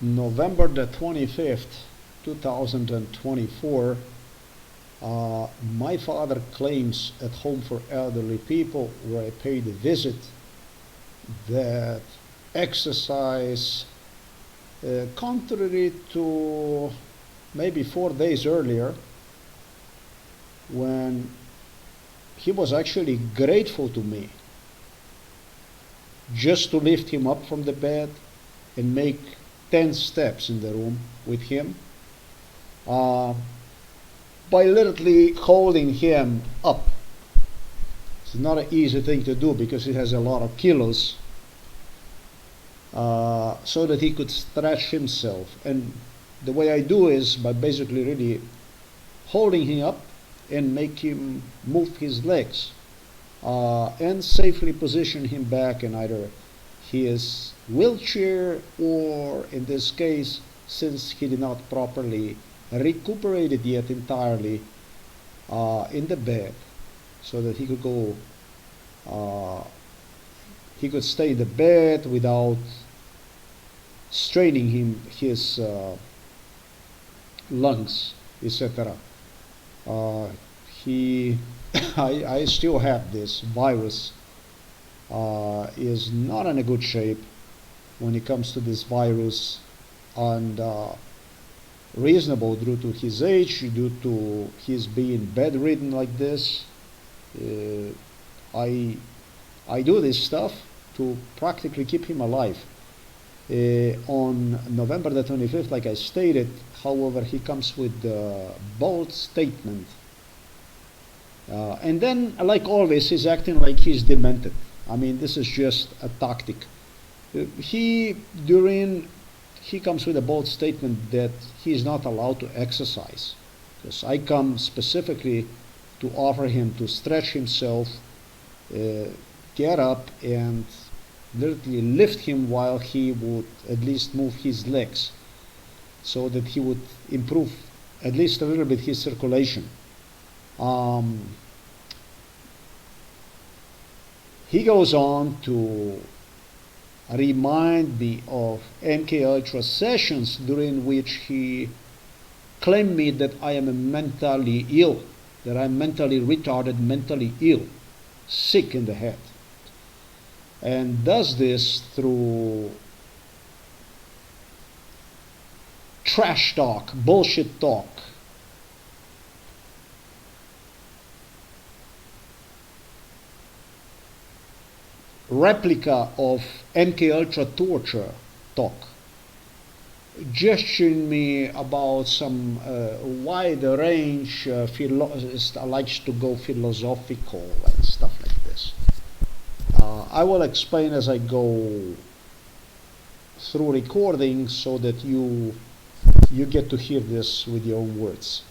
November the 25th, 2024, my father claims at Home for Elderly People, where I paid a visit, that exercise, contrary to maybe 4 days earlier, when he was actually grateful to me just to lift him up from the bed and make 10 steps in the room with him, by literally holding him up. It's not an easy thing to do because he has a lot of kilos, so that he could stretch himself. And the way I do is by basically really holding him up and make him move his legs, and safely position him back in either his wheelchair, or in this case, since he did not properly recuperate it yet entirely, in the bed, so that he could go, he could stay in the bed without straining his lungs, etc. I still have this virus. Is not in a good shape when it comes to this virus, and reasonable due to his age, due to his being bedridden like this. I do this stuff to practically keep him alive. On November the 25th, like I stated, however, he comes with a bold statement. And then, like always, he's acting like he's demented. I mean, this is just a tactic. He comes with a bold statement that he is not allowed to exercise. Because I come specifically to offer him to stretch himself, get up, and literally lift him while he would at least move his legs, so that he would improve at least a little bit his circulation. He goes on to remind me of MK Ultra sessions during which he claimed me that I am mentally ill, that I'm mentally retarded, mentally ill, sick in the head, and does this through trash talk, bullshit talk. Replica of MK Ultra torture talk, gesturing me about some wide range, likes to go philosophical and stuff like this. I will explain as I go through recording, so that you get to hear this with your own words.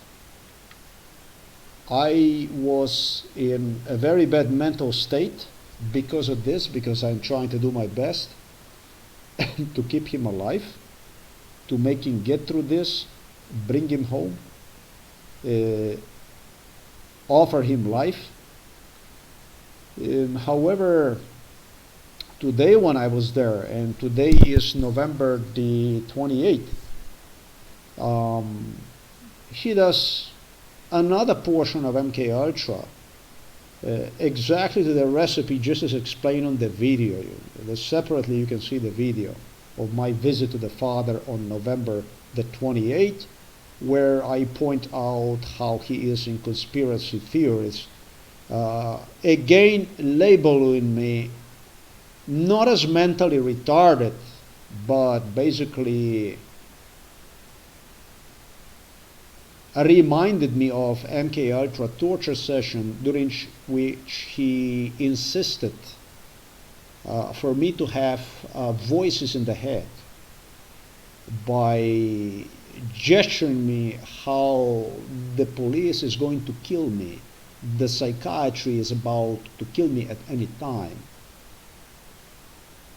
I was in a very bad mental state because of this, because I'm trying to do my best to keep him alive, to make him get through this, bring him home, offer him life. However, today when I was there, and today is November the 28th, he does another portion of MK Ultra, exactly to the recipe just as explained on the video. Separately you can see the video of my visit to the father on November the 28th, where I point out how he is in conspiracy theories, again labeling me not as mentally retarded, but basically reminded me of MK Ultra torture session, during which he insisted for me to have voices in the head, by gesturing me how the police is going to kill me, the psychiatry is about to kill me at any time.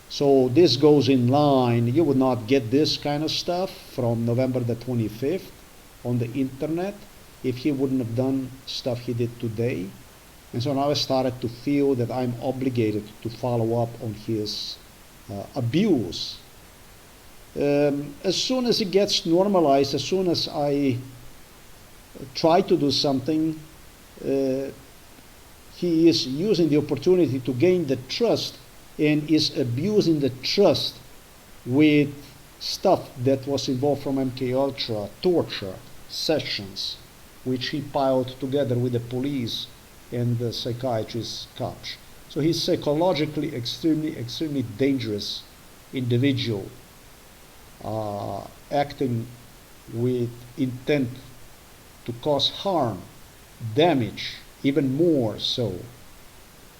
So this goes in line. You would not get this kind of stuff from November the 25th on the internet if he wouldn't have done stuff he did today. And so now I started to feel that I'm obligated to follow up on his abuse. As soon as it gets normalized, as soon as I try to do something, he is using the opportunity to gain the trust and is abusing the trust with stuff that was involved from MK Ultra, torture sessions, which he piled together with the police and the psychiatrist coach. So he's psychologically extremely dangerous individual, acting with intent to cause harm, damage, even more so.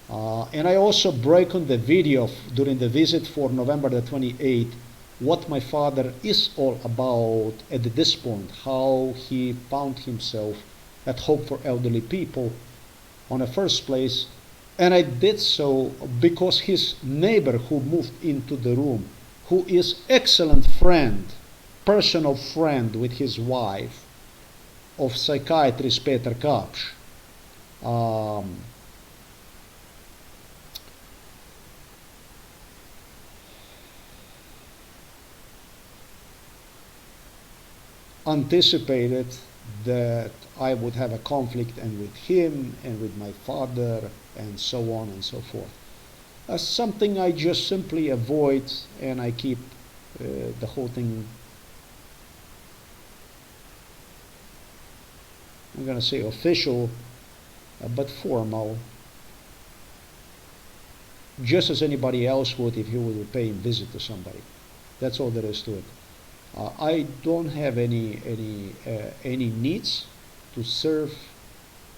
And I also break on the video during the visit for November the 28th what my father is all about at this point, how he found himself at Hope for Elderly People on the first place. And I did so because his neighbor who moved into the room, who is excellent friend, personal friend with his wife, of psychiatrist Peter Kapsch, anticipated that I would have a conflict and with him and with my father and so on and so forth. Something I just simply avoid, and I keep the whole thing, I'm going to say official, but formal, just as anybody else would if he would be paying visit to somebody. That's all there is to it. I don't have any needs to serve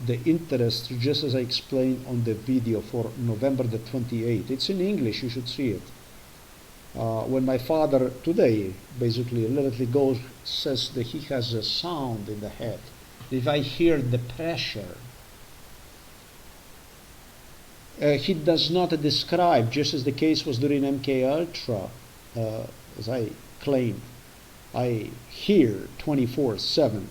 the interest, just as I explained on the video for November the 28th. It's in English, you should see it. When my father today basically literally goes, says that he has a sound in the head. If I hear the pressure, he does not describe, just as the case was during MK Ultra, as I claimed, I hear 24/7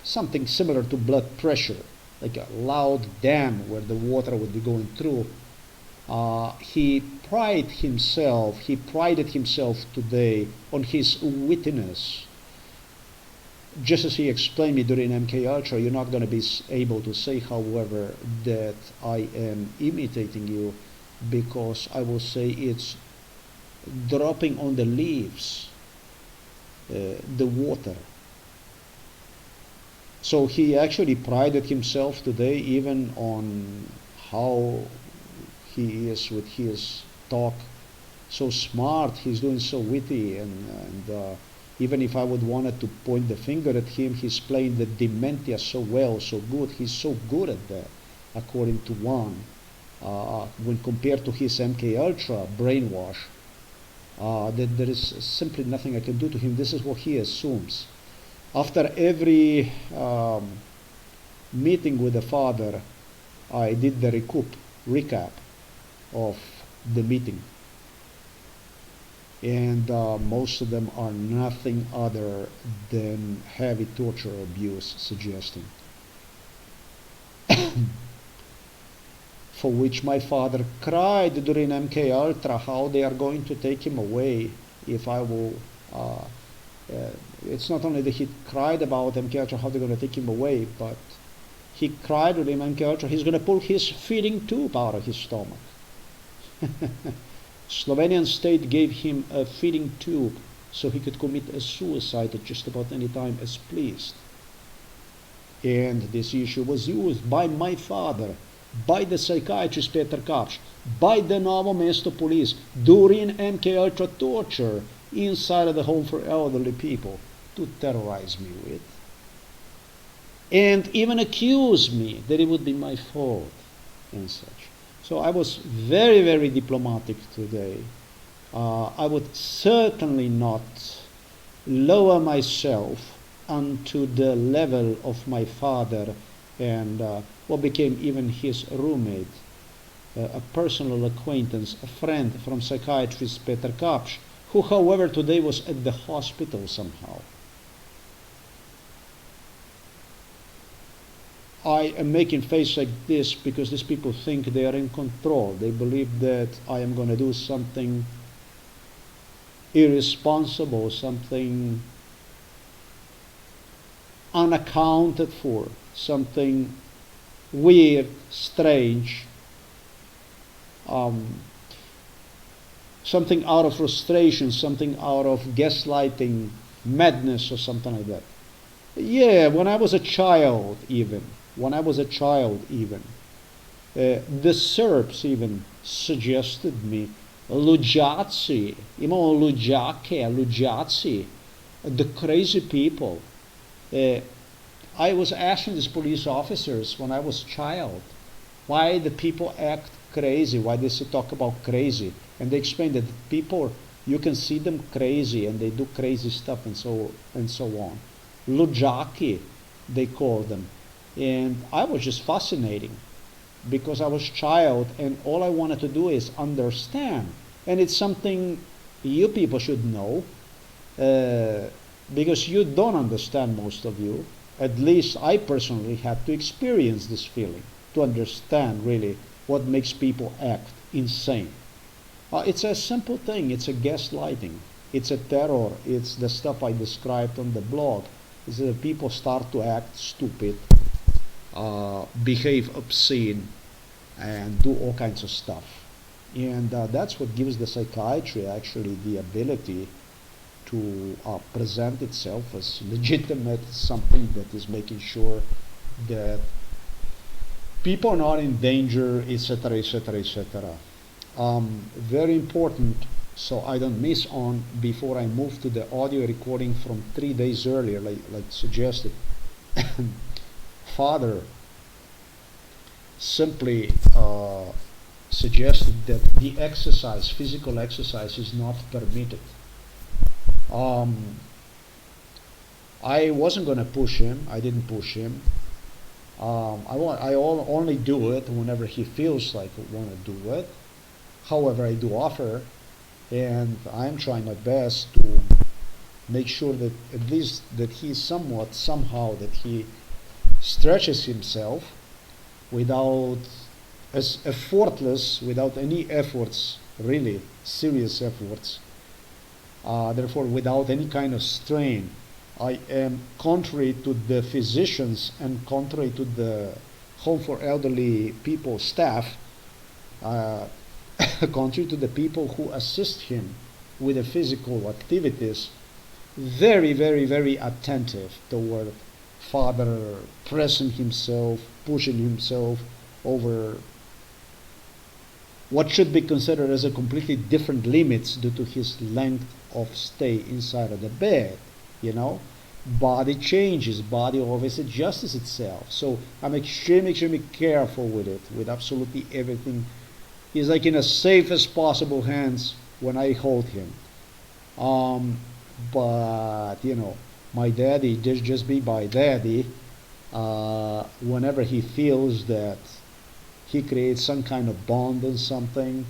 something similar to blood pressure, like a loud dam where the water would be going through. He prided himself today on his wittiness. Just as he explained me during MK Ultra, you're not going to be able to say, however, that I am imitating you, because I will say it's dropping on the leaves, the water. So he actually prided himself today even on how he is with his talk. So smart, he's doing so witty, and even if I would wanted to point the finger at him, he's playing the dementia so well, so good. He's so good at that, according to one. When compared to his MK Ultra brainwash, that there is simply nothing I can do to him. This is what he assumes. After every meeting with the father, I did the recap of the meeting. And most of them are nothing other than heavy torture or abuse suggesting. For which my father cried during MK Ultra how they are going to take him away if I will. It's not only that he cried about MK Ultra, how they're going to take him away, but he cried during MK Ultra he's going to pull his feeding tube out of his stomach. Slovenian state gave him a feeding tube so he could commit a suicide at just about any time as pleased. And this issue was used by my father, by the psychiatrist Peter Kapsch, by the Novo Mesto police during MK Ultra torture inside of the home for elderly people to terrorize me with. And even accuse me that it would be my fault and such. So I was very, very diplomatic today. I would certainly not lower myself unto the level of my father and what became even his roommate, a personal acquaintance, a friend from psychiatrist Peter Kapsch, who, however, today was at the hospital somehow. I am making face like this because these people think they are in control. They believe that I am going to do something irresponsible, something unaccounted for, something weird, strange, um, something out of frustration, something out of gaslighting, madness, or something like that. Yeah, when I was a child, even the Serbs even suggested me luđaci, imamo luđaci, the crazy people. I was asking these police officers when I was a child, why the people act crazy, why they talk about crazy, and they explained that people, you can see them crazy and they do crazy stuff and so on. Luđaki, they call them, and I was just fascinating because I was a child and all I wanted to do is understand, and it's something you people should know, because you don't understand, most of you. At least I personally had to experience this feeling to understand really what makes people act insane. It's a simple thing. It's a gaslighting. It's a terror. It's the stuff I described on the blog. Is that people start to act stupid, behave obscene, and do all kinds of stuff. And that's what gives the psychiatry actually the ability to present itself as legitimate, something that is making sure that people are not in danger, etc., etc., etc. Very important, so I don't miss on before I move to the audio recording from 3 days earlier, like suggested. Father simply suggested that the exercise, physical exercise, is not permitted. I wasn't going to push him. I didn't push him. I only do it whenever he feels like I want to do it. However, I do offer, and I'm trying my best to make sure that at least that he somehow that he stretches himself without, as effortless, without any efforts, really serious efforts. Therefore, without any kind of strain. I am, contrary to the physicians and contrary to the Home for Elderly People staff, contrary to the people who assist him with the physical activities, very, very, very attentive toward Father pressing himself, pushing himself over what should be considered as a completely different limits due to his length of stay inside of the bed. Body changes, body always adjusts itself. So I'm extremely careful with it, with absolutely everything. He's like in as safe as possible hands when I hold him. But my daddy, just be my daddy. Whenever he feels that he creates some kind of bond on something,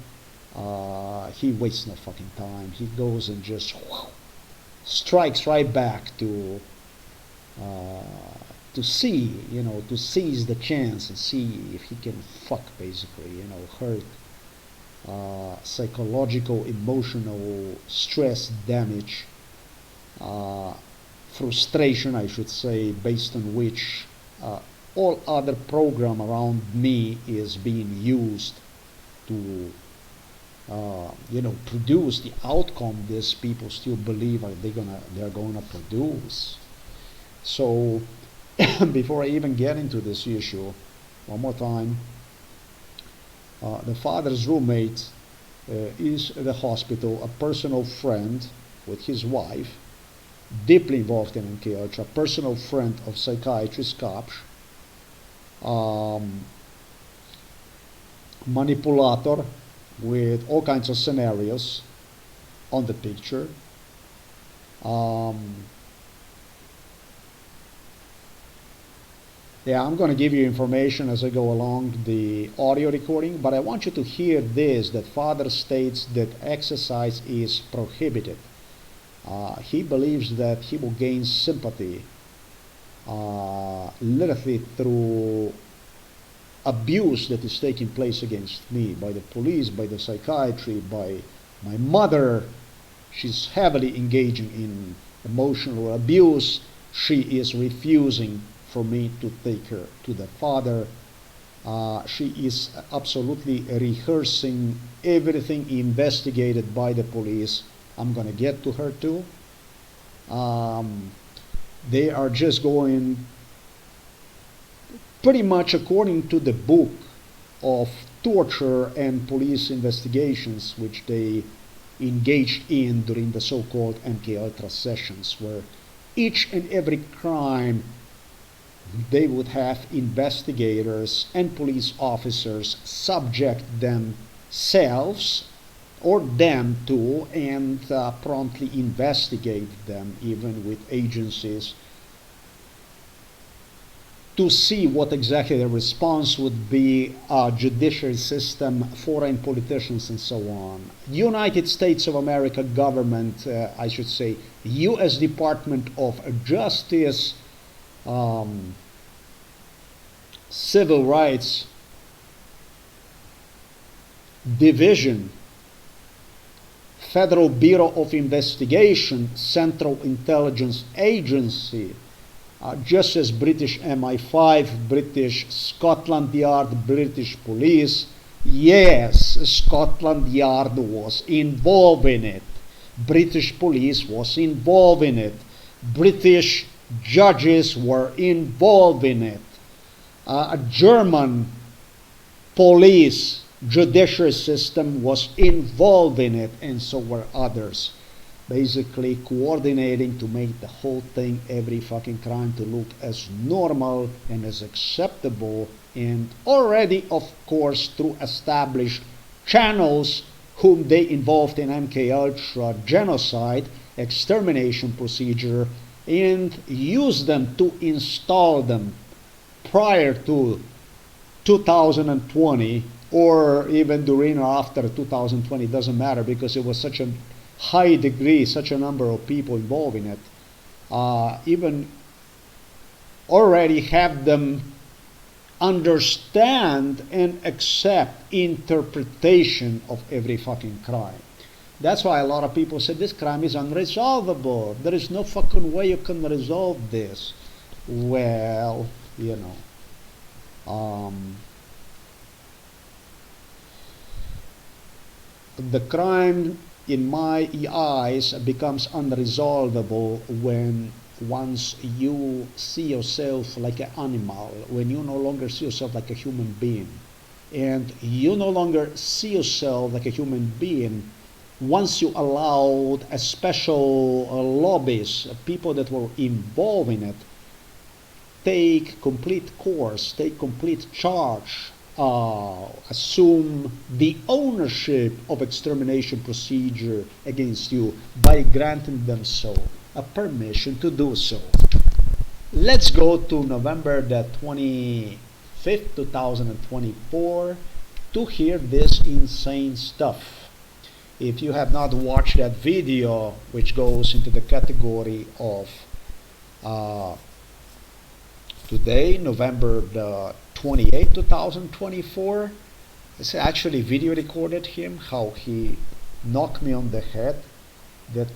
he wastes no fucking time. He goes and just strikes right back to see, to seize the chance and see if he can basically, hurt, psychological, emotional stress damage, frustration, I should say, based on which all other program around me is being used to produce the outcome these people still believe they're gonna produce. So before I even get into this issue, one more time, the father's roommate is at the hospital, a personal friend with his wife, deeply involved in NKH, a personal friend of psychiatrist Kapsch, manipulator with all kinds of scenarios on the picture. I'm going to give you information as I go along the audio recording, but I want you to hear this, that Father states that exercise is prohibited. He believes that he will gain sympathy literally through abuse that is taking place against me by the police, by the psychiatry, by my mother. She's heavily engaging in emotional abuse. She is refusing for me to take her to the father. She is absolutely rehearsing everything investigated by the police. I'm going to get to her too. They are just going pretty much according to the book of torture and police investigations which they engaged in during the so-called MK Ultra sessions, where each and every crime they would have investigators and police officers subject themselves or them to, and promptly investigate them, even with agencies, to see what exactly the response would be, judiciary system, foreign politicians, and so on. United States of America government, I should say, U.S. Department of Justice, Civil Rights Division, Federal Bureau of Investigation, Central Intelligence Agency, just as British MI5, British Scotland Yard, British Police. Yes, Scotland Yard was involved in it. British Police was involved in it. British judges were involved in it. German police judiciary system was involved in it, and so were others, basically coordinating to make the whole thing, every fucking crime, to look as normal and as acceptable, and already, of course, through established channels whom they involved in MK Ultra genocide, extermination procedure, and use them to install them prior to 2020, or even during or after 2020, doesn't matter, because it was such a high degree, such a number of people involved in it. Even already have them understand and accept interpretation of every fucking crime. That's why a lot of people say this crime is unresolvable. There is no fucking way you can resolve this. Well, you know, the crime, in my eyes, becomes unresolvable when once you see yourself like an animal, when you no longer see yourself like a human being, and you no longer see yourself like a human being once you allowed a special lobbies, people that were involved in it, take complete course, take complete charge, assume the ownership of extermination procedure against you by granting them so a permission to do so. Let's go to November the 25th, 2024 to hear this insane stuff. If you have not watched that video, which goes into the category of today, November the 28th, 2024, it's actually video recorded him, how he knocked me on the head, that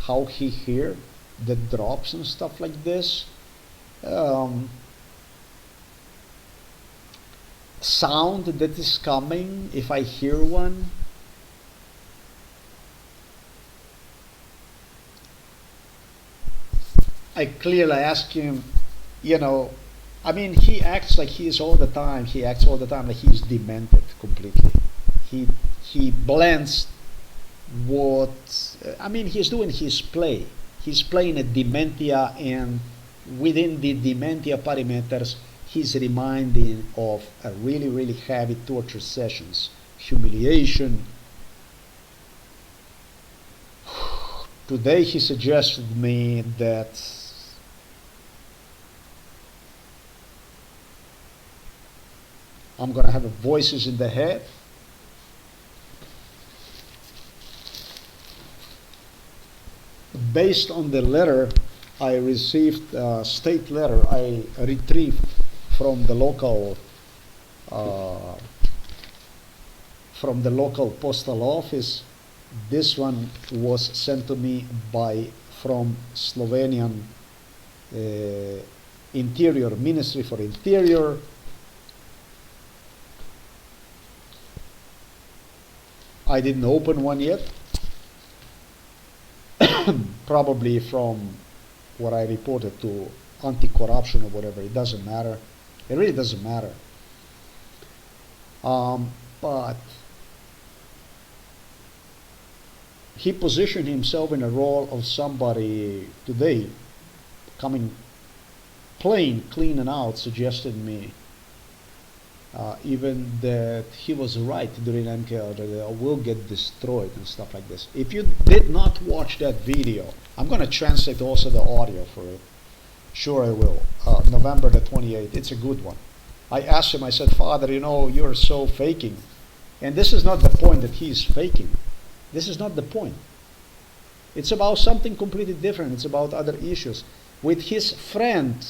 how he hear the drops and stuff like this. Sound that is coming, if I hear one. I clearly ask him, you know, I mean, he acts like he is all the time. He acts all the time like he's demented completely. He blends what, I mean, he's doing his play. He's playing a dementia, and within the dementia parameters, he's reminding of a really, really heavy torture sessions, humiliation. Today he suggested me that I'm going to have voices in the head. Based on the letter I received, state letter I retrieved from the local postal office, This one was sent to me from Slovenian Interior Ministry for Interior. I didn't open one yet. Probably from what I reported to anti-corruption or whatever. It doesn't matter. It really doesn't matter. But he positioned himself in a role of somebody today coming plain, clean and out, suggested me even that he was right during MKR, that I will get destroyed and stuff like this. If you did not watch that video, I'm going to translate also the audio for it. Sure I will. November the 28th. It's a good one. I asked him, I said, Father, you know, you're so faking. And this is not the point that he's faking. This is not the point. It's about something completely different. It's about other issues. With his friend,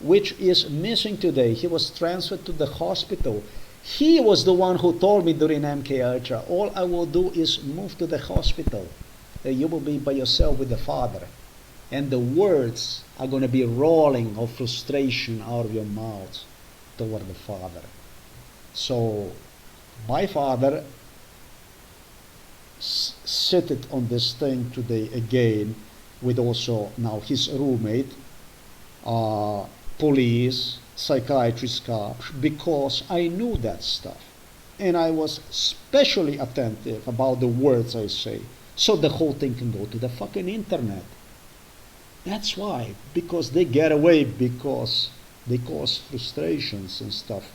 which is missing today, he was transferred to the hospital. He was the one who told me during MK Ultra, all I will do is move to the hospital. You will be by yourself with the Father. And the words are going to be rolling of frustration out of your mouth toward the Father. So, my father seated on this thing today again with also now his roommate, police, psychiatrist, cops, because I knew that stuff. And I was specially attentive about the words I say, so the whole thing can go to the fucking internet. That's why, because they get away, because they cause frustrations and stuff.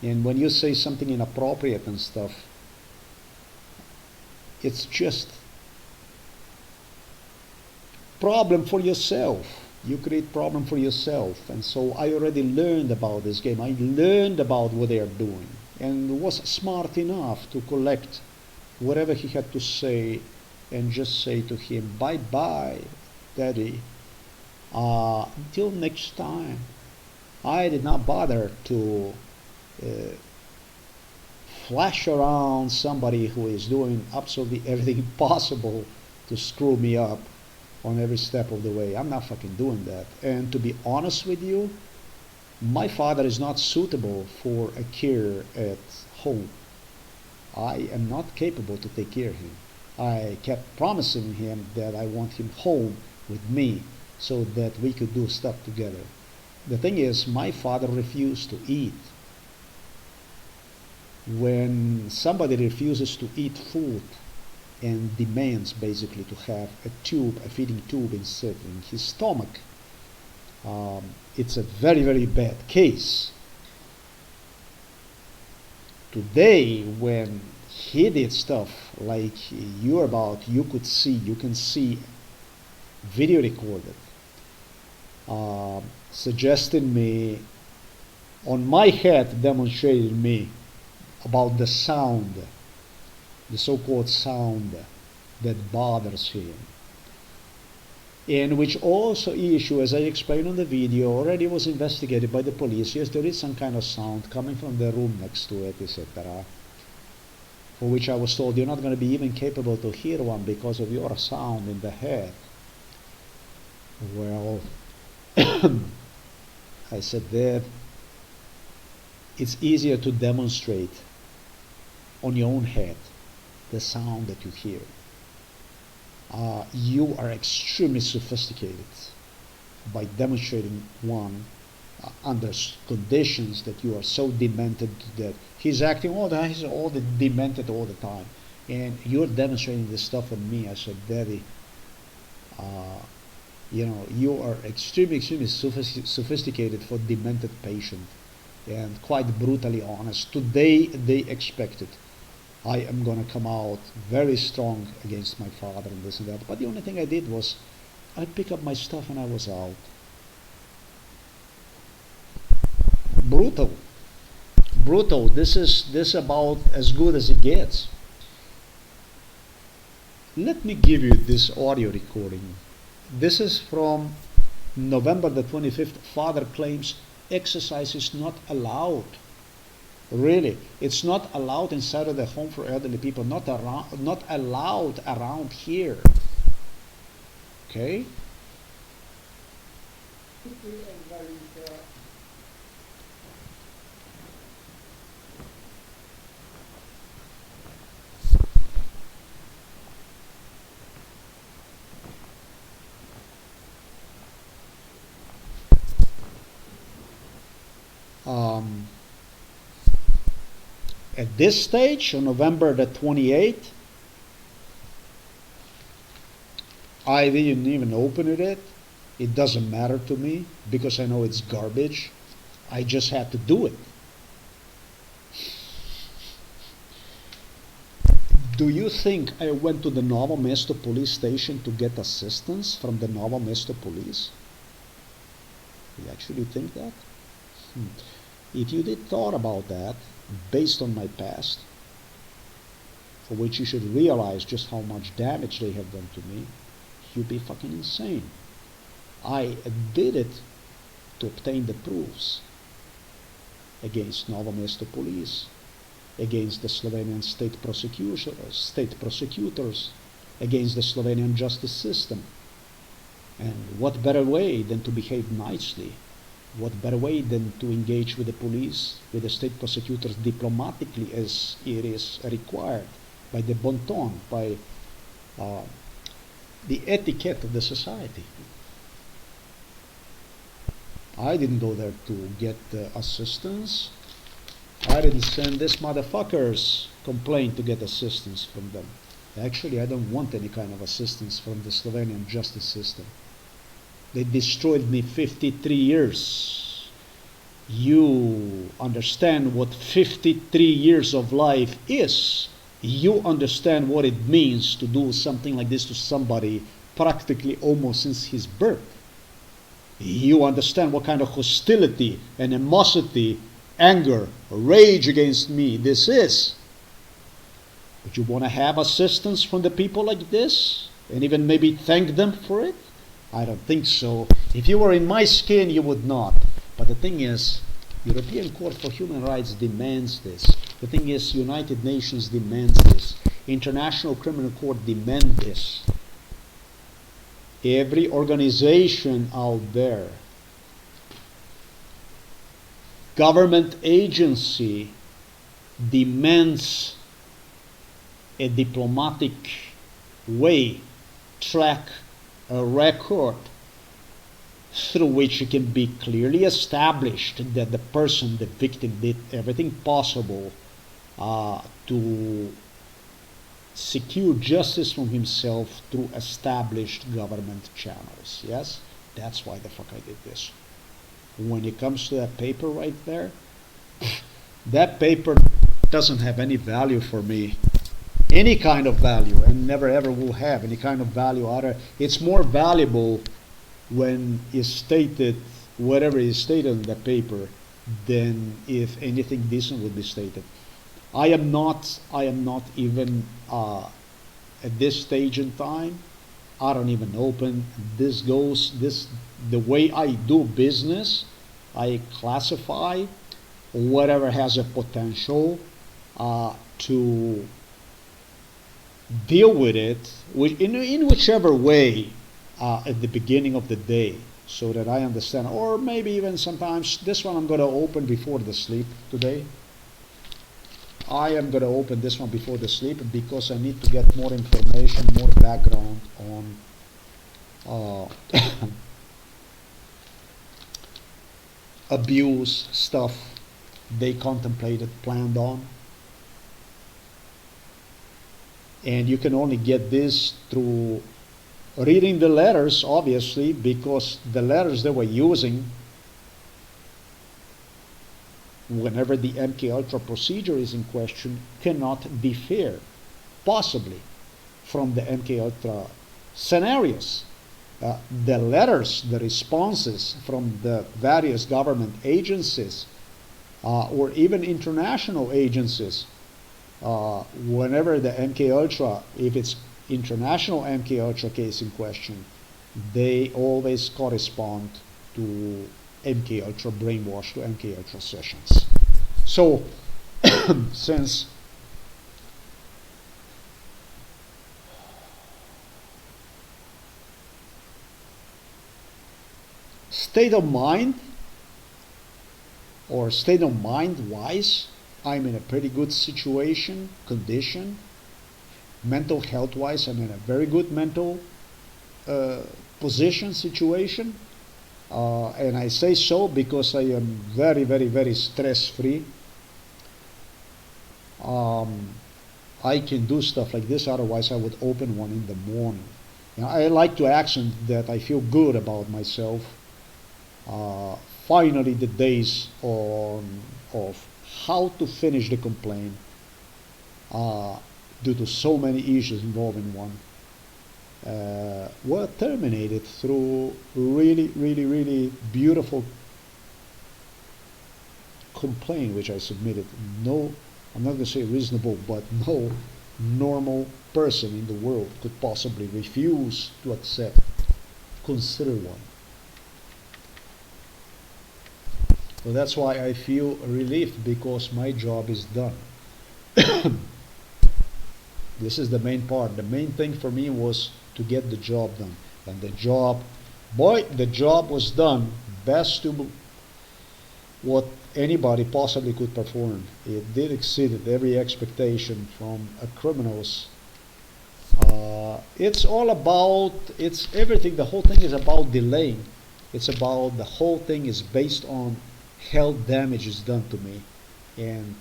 And when you say something inappropriate and stuff, it's just problem for yourself. You create problem for yourself. And so I already learned about this game. I learned about what they are doing and was smart enough to collect whatever he had to say and just say to him, bye-bye, Daddy. Until next time. I did not bother to flash around somebody who is doing absolutely everything possible to screw me up on every step of the way. I'm not fucking doing that. And to be honest with you, my father is not suitable for a care at home. I am not capable to take care of him. I kept promising him that I want him home with me so that we could do stuff together. The thing is, my father refused to eat. When somebody refuses to eat food and demands basically to have a feeding tube instead in his stomach, it's a very, very bad case. Today, when he did stuff like you can see video recorded, suggesting me on my head, demonstrated me about the sound, the so-called sound that bothers him, and which also issue, as I explained on the video, already was investigated by the police. Yes, there is some kind of sound coming from the room next to it, etc., for which I was told you're not going to be even capable to hear one because of your sound in the head. Well, I said that it's easier to demonstrate on your own head the sound that you hear. You are extremely sophisticated by demonstrating one under conditions that you are so demented that he's acting all the time, he's all demented all the time, and you're demonstrating this stuff on me. I said, Daddy, you are extremely sophisticated for demented patient, and quite brutally honest. Today they expected I am going to come out very strong against my father and this and that, but the only thing I did was I picked up my stuff and I was out. Brutal. This is about as good as it gets. Let me give you this audio recording. This is from November the 25th. Father claims exercise is not allowed Really, it's not allowed inside of the home for elderly people. Not allowed around here. Okay. Um, at this stage, on November the 28th, I didn't even open it. It doesn't matter to me because I know it's garbage. I just had to do it. Do you think I went to the Novo Mesto police station to get assistance from the Novo Mesto police? You actually think that? If you did thought about that, based on my past, for which you should realize just how much damage they have done to me, you'd be fucking insane. I did it to obtain the proofs against Novo Mesto police, against the Slovenian state prosecutors, against the Slovenian justice system. And what better way than to behave nicely? What better way than to engage with the police, with the state prosecutors diplomatically as it is required by the bon ton, by the etiquette of the society. I didn't go there to get assistance. I didn't send these motherfuckers complaint to get assistance from them. Actually, I don't want any kind of assistance from the Slovenian justice system. They destroyed me 53 years. You understand what 53 years of life is. You understand what it means to do something like this to somebody practically almost since his birth. You understand what kind of hostility, animosity, anger, rage against me this is. Would you want to have assistance from the people like this? And even maybe thank them for it? I don't think so. If you were in my skin, you would not. But the thing is, European Court for Human Rights demands this. The thing is, United Nations demands this. International Criminal Court demands this. Every organization out there, government agency demands a diplomatic way, track, a record through which it can be clearly established that the person, the victim, did everything possible to secure justice from himself through established government channels. Yes? That's why the fuck I did this. When it comes to that paper right there, that paper doesn't have any value for me. Any kind of value, and never ever will have any kind of value. It's more valuable when it's stated, whatever is stated in the paper, than if anything decent would be stated. I am not even at this stage in time. I don't even open the way I do business. I classify whatever has a potential to deal with it in whichever way at the beginning of the day, so that I understand. Or maybe even sometimes this one I'm going to open before the sleep today. I am going to open this one before the sleep because I need to get more information, more background on abuse stuff they contemplated, planned on. And you can only get this through reading the letters, obviously, because the letters they were using whenever the MKUltra procedure is in question cannot differ, possibly, from the MKUltra scenarios. The letters, the responses from the various government agencies or even international agencies, whenever the MKUltra, if it's international MKUltra case in question, they always correspond to MKUltra brainwash, to MKUltra sessions. So Since state of mind or state of mind wise, I'm in a pretty good situation, condition. Mental health wise, I'm in a very good mental uh, position, situation. And I say so because I am very, very, very stress free. Um, I can do stuff like this, otherwise, I would open one in the morning. You know, I like to accent that I feel good about myself. Uh, Finally, the days of how to finish the complaint uh, due to so many issues involving one were terminated through really, really, really beautiful complaint which I submitted. No, I'm not going to say reasonable, but no normal person in the world could possibly refuse to accept, consider one. So that's why I feel relief, because my job is done. This is the main part. The main thing for me was to get the job done. And the job, boy, the job was done best to what anybody possibly could perform. It did exceed every expectation from a criminal's. It's all about, it's everything, the whole thing is about delaying. It's about, the whole thing is based on health damages done to me and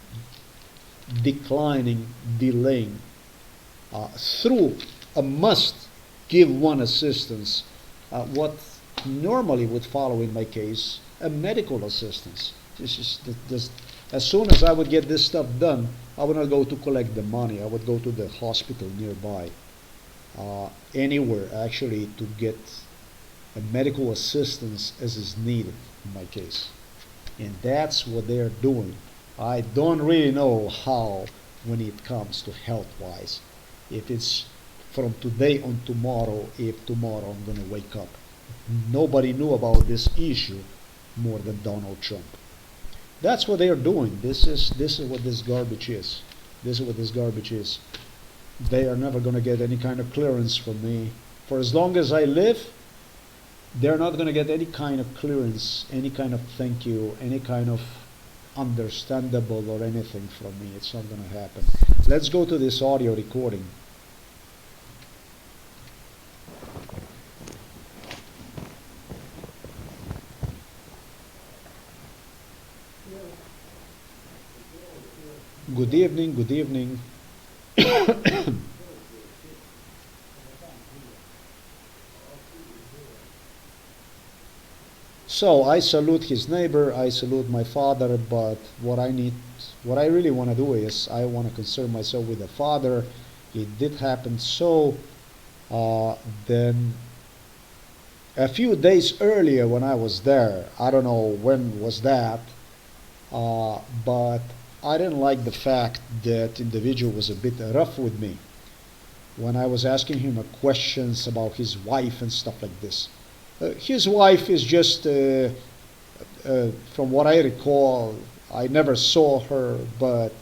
declining, delaying through a must give one assistance, what normally would follow in my case, a medical assistance. This is this, as soon as I would get this stuff done, I would not go to collect the money. I would go to the hospital nearby, anywhere actually, to get a medical assistance as is needed in my case. And that's what they're doing. I don't really know how when it comes to health-wise. If it's from today on tomorrow, if tomorrow I'm going to wake up. Nobody knew about this issue more than Donald Trump. That's what they are doing. This is what this garbage is. This is what this garbage is. They are never going to get any kind of clearance from me. For as long as I live, they're not going to get any kind of clearance, any kind of thank you, any kind of understandable or anything from me. It's not going to happen. Let's go to this audio recording. Good evening, good evening. So I salute his neighbor, I salute my father, but what I really want to do is I want to concern myself with the father. It did happen so. Then a few days earlier when I was there, I don't know when was that, but I didn't like the fact that individual was a bit rough with me when I was asking him questions about his wife and stuff like this. His wife is just, from what I recall, I never saw her, but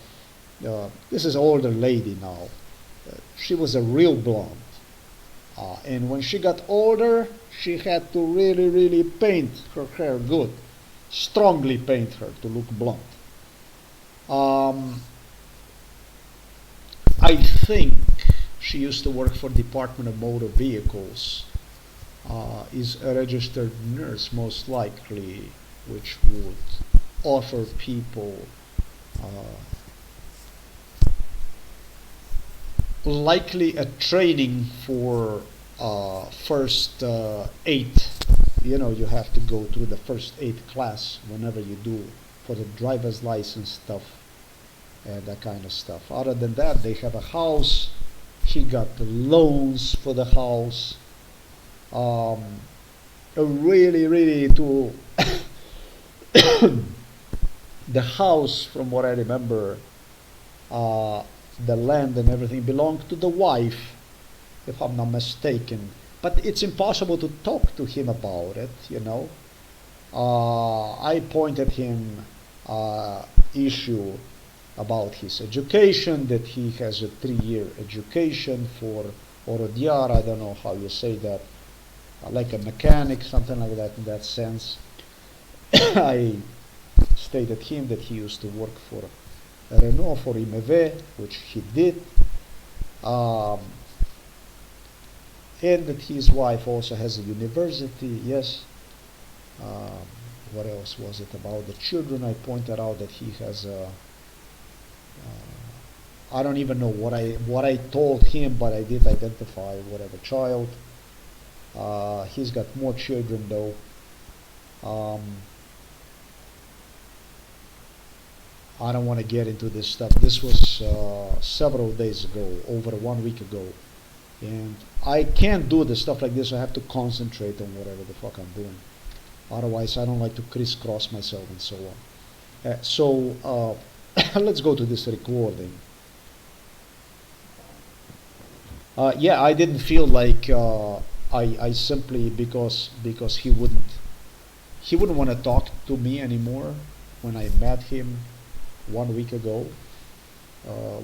this is an older lady now. She was a real blonde. And when she got older, she had to really, really paint her hair good, strongly paint her to look blonde. I think she used to work for Department of Motor Vehicles. Is a registered nurse, most likely, which would offer people likely a training for first aid. You know, you have to go through the first aid class whenever you do for the driver's license stuff and that kind of stuff. Other than that, they have a house. She got the loans for the house. Really, really to the house, from what I remember, the land and everything belonged to the wife, if I'm not mistaken. But it's impossible to talk to him about it, you know. I pointed him issue about his education, that he has a 3-year education for Orodiar, I don't know how you say that, like a mechanic, something like that in that sense. I stated him that he used to work for Renault, for IMV, which he did, and that his wife also has a university, yes. What else was it about the children? I pointed out that he has a I don't even know what I told him, but I did identify whatever child. He's got more children though. I don't want to get into this stuff. This was several days ago, over 1 week ago, and I can't do the stuff like this. I have to concentrate on whatever the fuck I'm doing. Otherwise, I don't like to crisscross myself and so on. So let's go to this recording. Yeah, I didn't feel like I simply because he wouldn't want to talk to me anymore when I met him 1 week ago,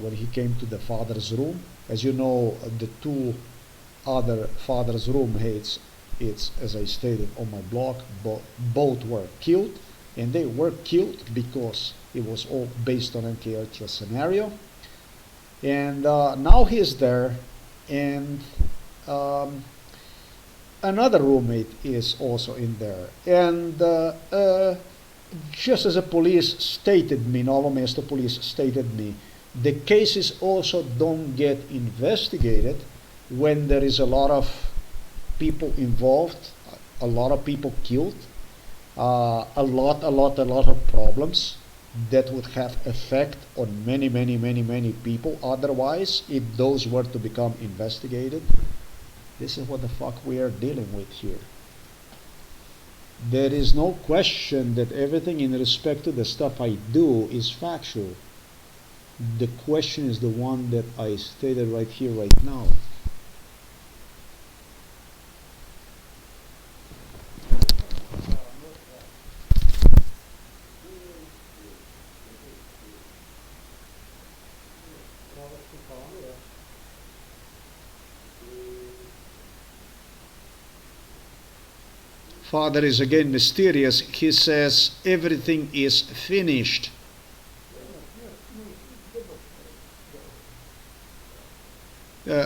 when he came to the father's room. As you know, the two other father's room it's as I stated on my blog, both were killed, and they were killed because it was all based on MK Ultra scenario. And now he's there, and another roommate is also in there. And just as the police stated me, Novo Mesto police stated me, the cases also don't get investigated when there is a lot of people involved, a lot of people killed, a lot of problems that would have effect on many people otherwise if those were to become investigated. This is what the fuck we are dealing with here. There is no question that everything in respect to the stuff I do is factual. The question is the one that I stated right here, right now. Father is again mysterious. He says everything is finished.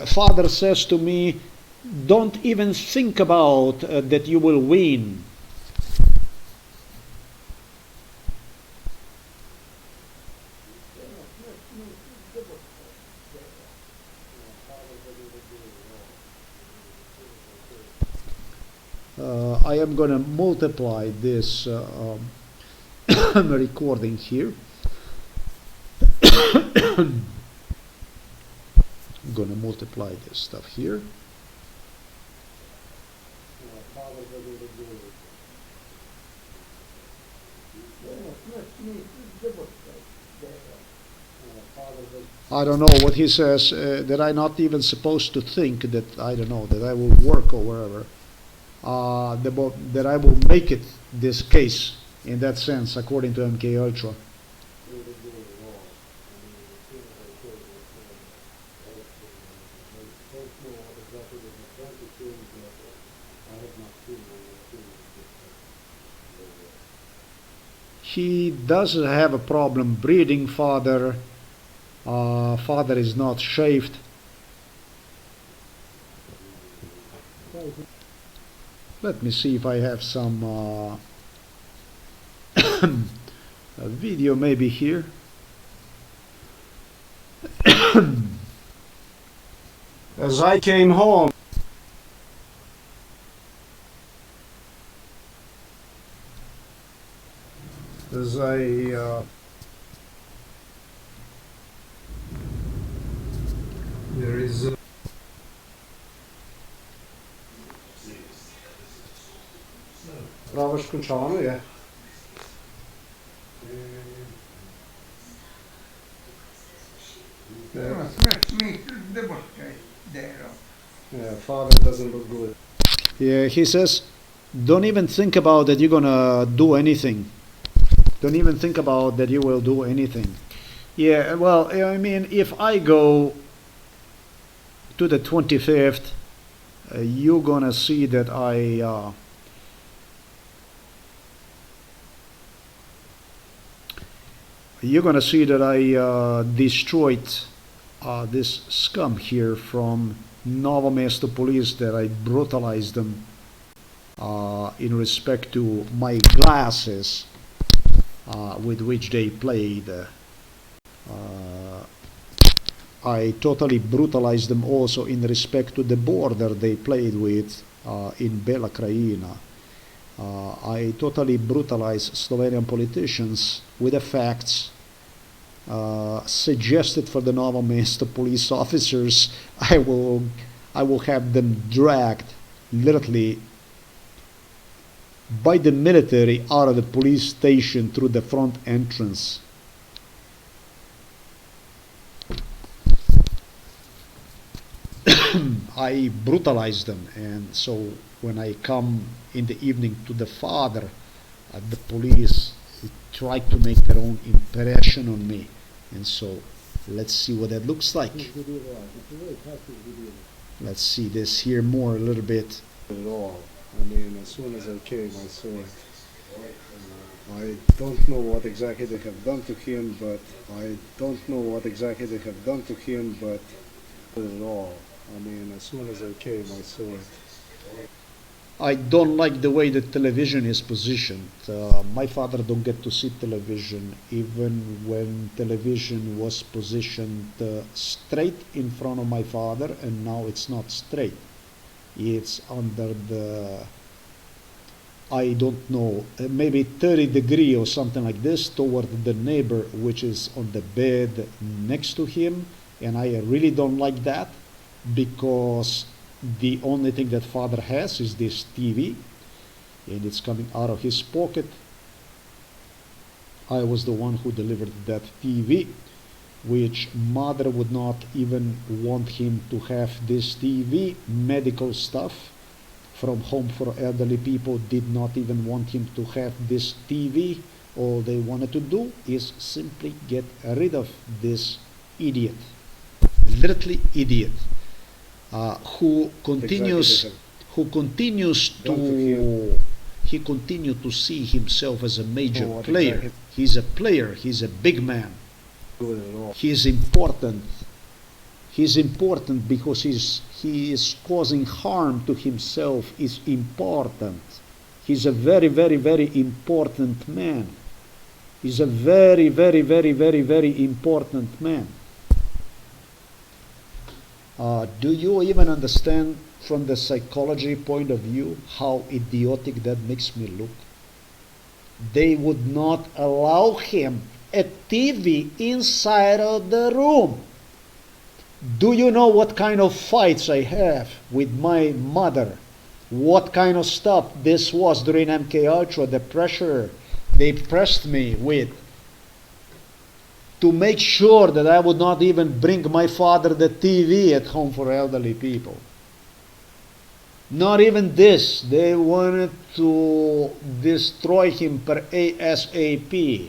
Father says to me, don't even think about that you will win. I am going to multiply this recording here. I'm going to multiply this stuff here. I don't know what he says, that I'm not even supposed to think that, I don't know, that I will work or wherever. That I will make it this case in that sense, according to MK Ultra. He does have a problem breathing, Father. Father is not shaved. Let me see if I have some video maybe here. As I came home, as I there is Bravo skończony, ja. Yeah, Father doesn't look good. Yeah, he says, don't even think about that you're gonna do anything. Don't even think about that you will do anything. Yeah, well, I mean, if I go to the 25th, you're gonna see that I destroyed this scum here from Novo Mesto police, that I brutalized them in respect to my glasses with which they played. I totally brutalized them also in respect to the border they played with in Bela Krajina. I totally brutalized Slovenian politicians with the facts suggested for the Novo Mesto police officers. I will have them dragged literally by the military out of the police station through the front entrance. I brutalized them, and so when I come in the evening to the father, the police tried to make their own impression on me, and so let's see what that looks like. Let's see this here more a little bit. At all. I mean, as soon as I came, I saw it. I don't know what exactly they have done to him, but at all. I mean, as soon as I came, I saw it. I don't like the way the television is positioned. My father don't get to see television, even when television was positioned straight in front of my father, and now it's not straight. It's under the, I don't know, maybe 30 degree or something like this toward the neighbor, which is on the bed next to him, and I really don't like that, because the only thing that father has is this TV, and it's coming out of his pocket. I was the one who delivered that TV, which mother would not even want him to have this TV. Medical stuff from Home for Elderly People did not even want him to have this TV. All they wanted to do is simply get rid of this idiot, literally idiot, who continues to see himself as a major player. He's a player. He's a big man. He's important. He's important because he is causing harm to himself. Is important. He's a very, very, very important man. He's a very, very, very, very, very important man. Do you even understand from the psychology point of view how idiotic that makes me look? They would not allow him a TV inside of the room. Do you know what kind of fights I have with my mother? What kind of stuff this was during MK Ultra, the pressure they pressed me with, to make sure that I would not even bring my father the TV at Home for Elderly People. Not even this. They wanted to destroy him per ASAP.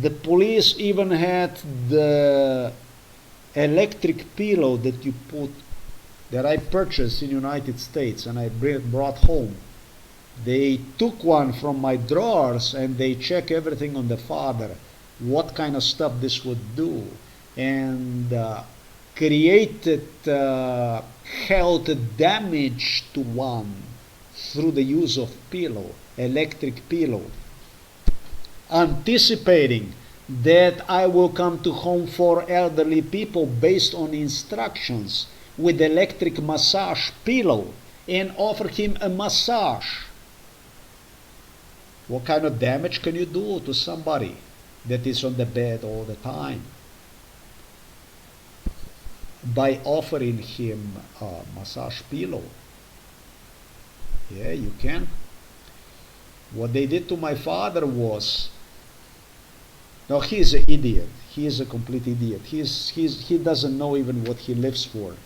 The police even had the electric pillow that you put, that I purchased in the United States and I brought home. They took one from my drawers and they check everything on the father, what kind of stuff this would do, and created health damage to one through the use of pillow, electric pillow, anticipating that I will come to Home for Elderly People based on instructions with electric massage pillow and offer him a massage. What kind of damage can you do to somebody that is on the bed all the time? By offering him a massage pillow. Yeah, you can. What they did to my father was, no, he is an idiot. He is a complete idiot. He doesn't know even what he lives for.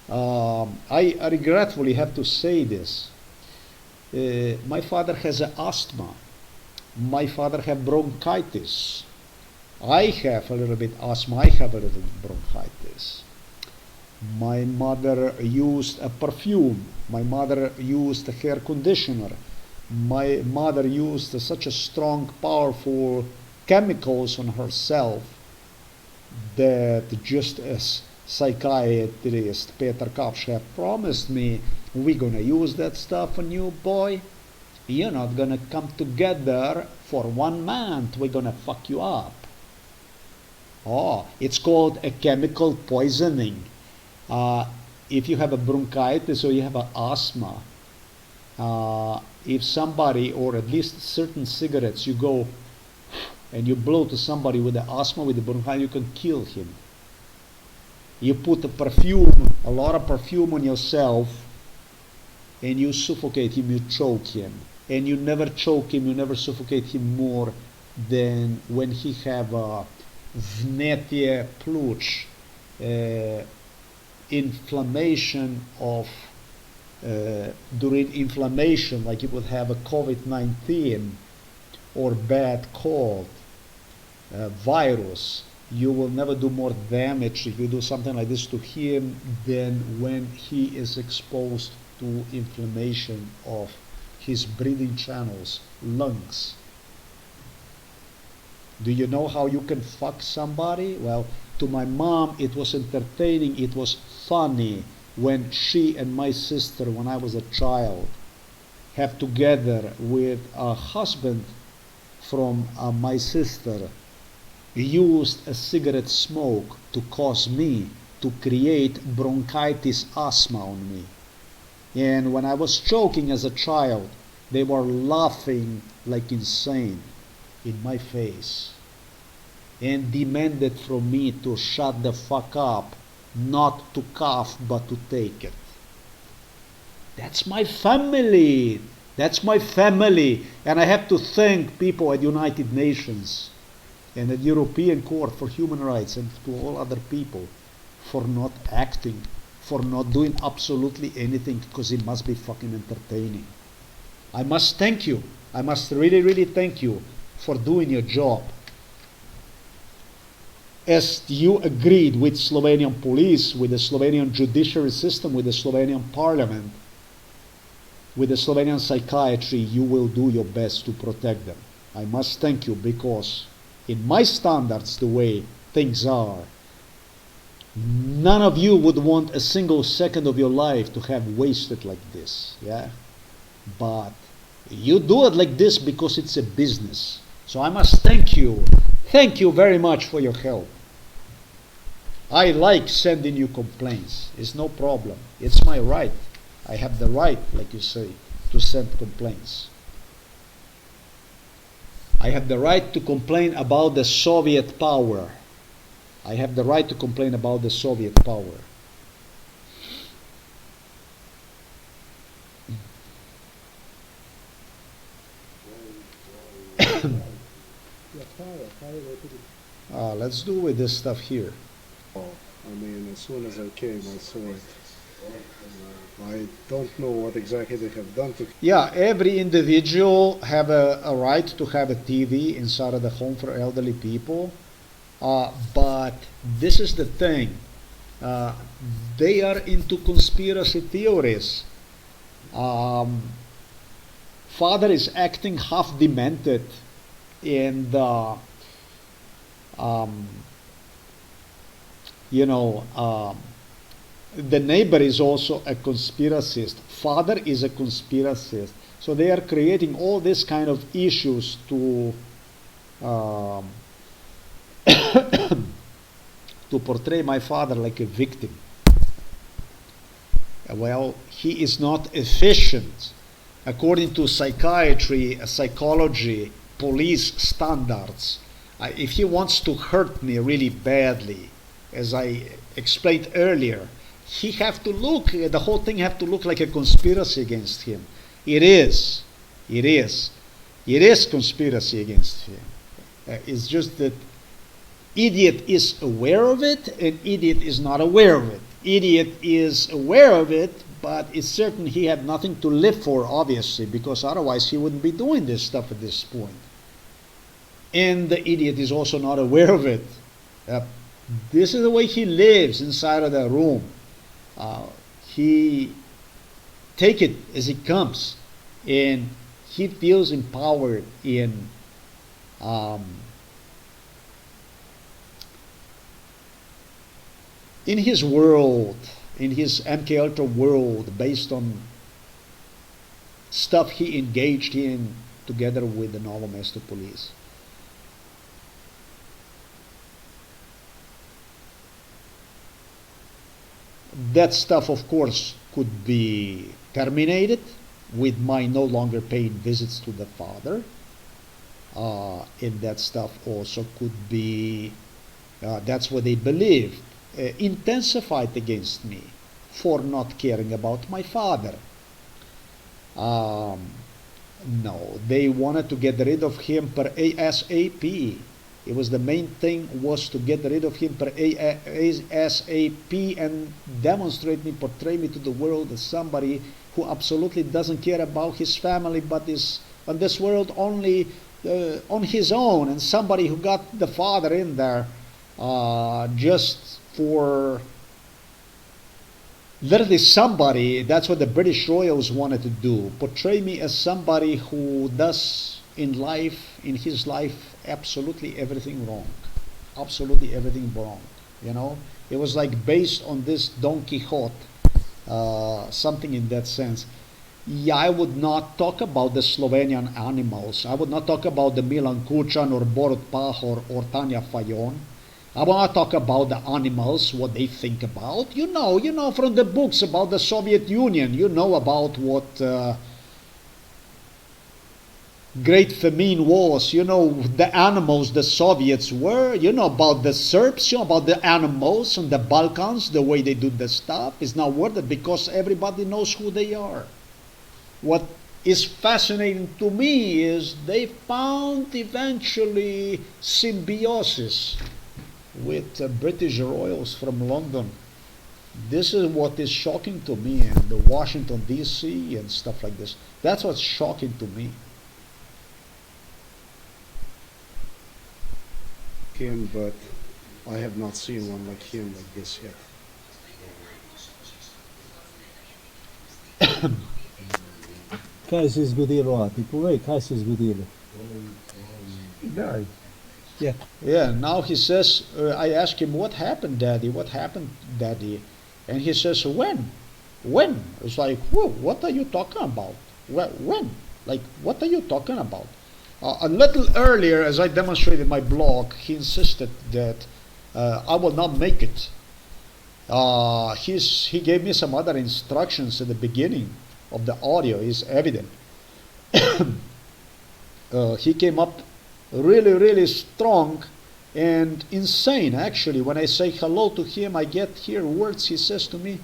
I regretfully have to say this. My father has asthma. My father had bronchitis. I have a little bit asthma, I have a little bronchitis. My mother used a perfume. My mother used a hair conditioner. My mother used such a strong, powerful chemicals on herself that, just as psychiatrist Peter Kapsch have promised me, we're gonna use that stuff on you, boy. You're not gonna come together for 1 month. We're gonna fuck you up. Oh, it's called a chemical poisoning. If you have a bronchitis or you have an asthma, if somebody, or at least certain cigarettes, you go and you blow to somebody with the asthma, with the bronchitis, you can kill him. You put a perfume, a lot of perfume on yourself, and you suffocate him, you choke him. And you never choke him, you never suffocate him more than when he have a vnetje pluch, inflammation of, during inflammation, like you would have a COVID-19 or bad cold, virus. You will never do more damage if you do something like this to him than when he is exposed to inflammation of his breathing channels, lungs. Do you know how you can fuck somebody? Well, to my mom it was entertaining, it was funny when she and my sister, when I was a child, have together with a husband from my sister, used a cigarette smoke to cause me to create bronchitis, asthma on me. And when I was choking as a child, they were laughing like insane in my face and demanded from me to shut the fuck up, not to cough but to take it. That's my family. That's my family. And I have to thank people at United Nations and at European Court for Human Rights and to all other people for not acting, for not doing absolutely anything, because it must be fucking entertaining. I must thank you. I must really, really thank you for doing your job. As you agreed with Slovenian police, with the Slovenian judiciary system, with the Slovenian parliament, with the Slovenian psychiatry, you will do your best to protect them. I must thank you, because in my standards, the way things are, none of you would want a single second of your life to have wasted like this, yeah? But you do it like this because it's a business. So I must thank you. Thank you very much for your help. I like sending you complaints. It's no problem. It's my right. I have the right, like you say, to send complaints. I have the right to complain about the Soviet power. I have the right to complain about the Soviet power. Let's do with this stuff here. I mean, as soon as I came, I saw it. I don't know what exactly they have done to. Yeah, every individual have a right to have a TV inside of the home for elderly people. But this is the thing. They are into conspiracy theories. Father is acting half demented, and the neighbor is also a conspiracist. Father is a conspiracist. So they are creating all these kind of issues to to portray my father like a victim. Well, he is not efficient. According to psychiatry, psychology, police standards, if he wants to hurt me really badly, as I explained earlier, he have to look, the whole thing have to look like a conspiracy against him. It is conspiracy against him. It's just that idiot is aware of it and idiot is not aware of it. Idiot is aware of it, but it's certain he had nothing to live for, obviously, because otherwise he wouldn't be doing this stuff at this point. and the idiot is also not aware of it. Uh, this is the way he lives inside of the room. He take it as it comes, and he feels empowered um, in his world, in his MK Ultra world, based on stuff he engaged in together with the Novo Mesto police. That stuff, of course, could be terminated with my no longer paying visits to the father. And that stuff also could be, that's what they believed, intensified against me for not caring about my father. No, they wanted to get rid of him per ASAP. It was the main thing was to get rid of him per ASAP and demonstrate me, portray me to the world as somebody who absolutely doesn't care about his family, but is on this world only on his own, and somebody who got the father in there just for literally somebody. That's what the British Royals wanted to do, portray me as somebody who does in life, in his life, absolutely everything wrong, absolutely everything wrong. It was like based on this Don Quixote, something in that sense. Yeah, I would not talk about the Slovenian animals. I would not talk about the Milan Kuchan or Borut Pahor or Tanja Fajon. I will not talk about the animals, what they think about. You know from the books about the Soviet Union. You know about what Great Famine was. You know the animals the Soviets were. You know about the Serbs. You know about the animals on the Balkans, the way they do the stuff. It's not worth it because everybody knows who they are. What is fascinating to me is they found eventually symbiosis with British royals from London. This is what is shocking to me, and the Washington D.C. and stuff like this. That's what's shocking to me. Him, but I have not seen one like him like this yet. Kaj se je zgodilo, Ati? Povej, kaj se je zgodilo? Died. Yeah. Yeah, now he says, I ask him, what happened, Daddy? What happened, Daddy? And he says, when? When? It's like, whoa, what are you talking about? When? Like, what are you talking about? A little earlier, as I demonstrated in my blog, he insisted that I will not make it. He gave me some other instructions at the beginning of the audio, is evident. He came up really, really strong and insane, actually. When I say hello to him, I get here words he says to me.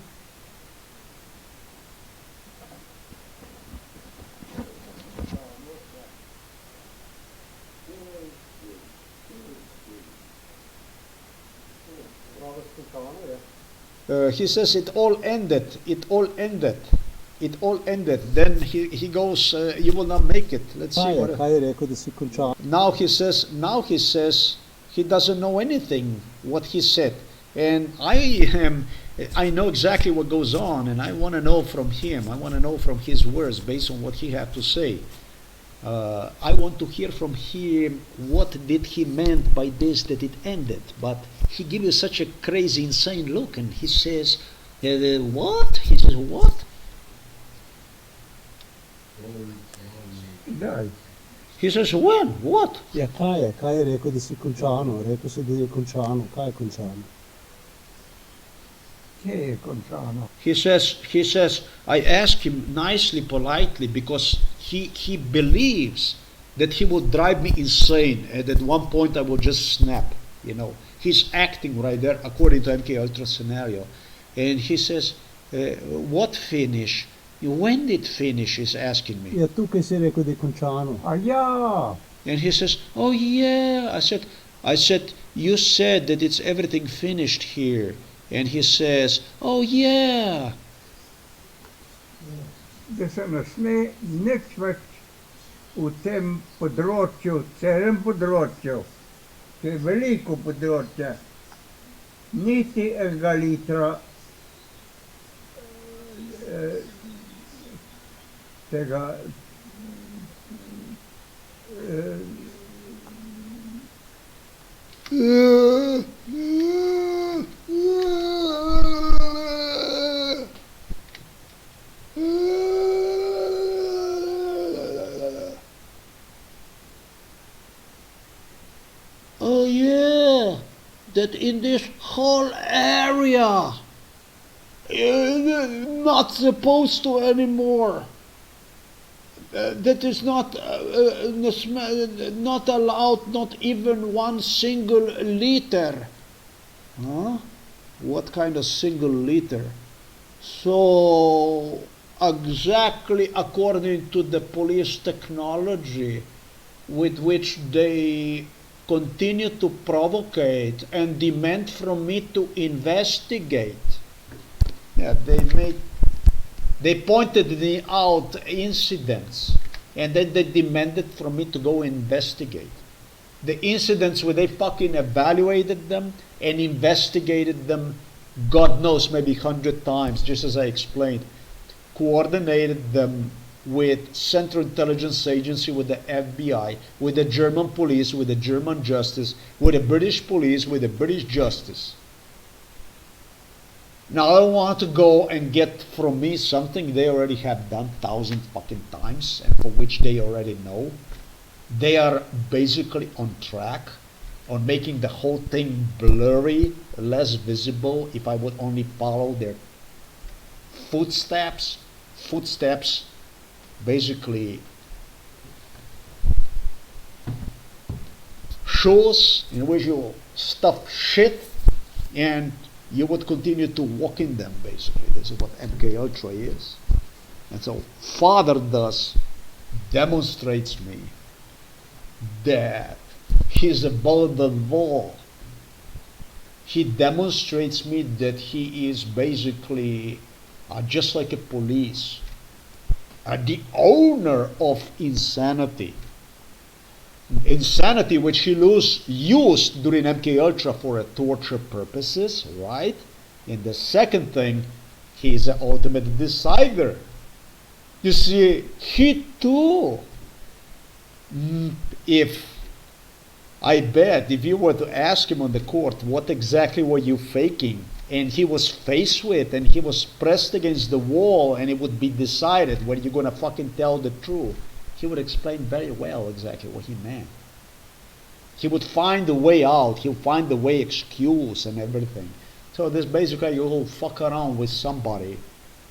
He says it all ended. Then he goes, you will not make it. Let's see what. Kaj je rekel, da si končal? Now he says he doesn't know anything what he said, and I know exactly what goes on, and I want to know from him. I want to know from his words based on what he had to say. I want to hear from him what did he meant by this, that it ended. But he gives you such a crazy, insane look, and he says, what? He says, what? Died. He says, when? What? Ja, kaj je rekel, da si končano? Rekel si, da je končano. Kaj je končano? Kje je končano? He says, I asked him nicely, politely, because he believes that he will drive me insane, and at one point I will just snap, He's acting right there according to MK Ultra scenario. And he says, what finish? When did finish? He's asking me. Ja, tukaj si rekel, da je končano. Ja! And he says, oh yeah. I said, you said that it's everything finished here. And he says, oh yeah. Da se ne sme nič več u tem področju, celem področju, to je veliko področje, niti enega litra tega Oh yeah, that in this whole area, not supposed to anymore. That is not not allowed, not even one single liter. Huh? What kind of single liter? So exactly according to the police technology with which they continue to provocate and demand from me to investigate. Yeah, they pointed me out incidents and then they demanded from me to go investigate. The incidents where they fucking evaluated them and investigated them, God knows, maybe 100 times, just as I explained, coordinated them with Central Intelligence Agency, with the FBI, with the German police, with the German justice, with the British police, with the British justice. Now I want to go and get from me something they already have done 1,000 fucking times and for which they already know. They are basically on track on making the whole thing blurry, less visible if I would only follow their footsteps. Basically shoes in which you stuff shit and you would continue to walk in them. Basically, this is what MK Ultra is. And so Father thus demonstrates me that he's above the law. He demonstrates me that he is basically just like a police, the owner of insanity. Insanity which he used during MK Ultra for torture purposes, right? And the second thing, he is the ultimate decider. You see, he too, if you were to ask him on the court, what exactly were you faking? And he was faced with, and he was pressed against the wall, and it would be decided whether you're going to fucking tell the truth. He would explain very well exactly what he meant. He would find a way out. He'll find the way excuse and everything. So this basically, you'll fuck around with somebody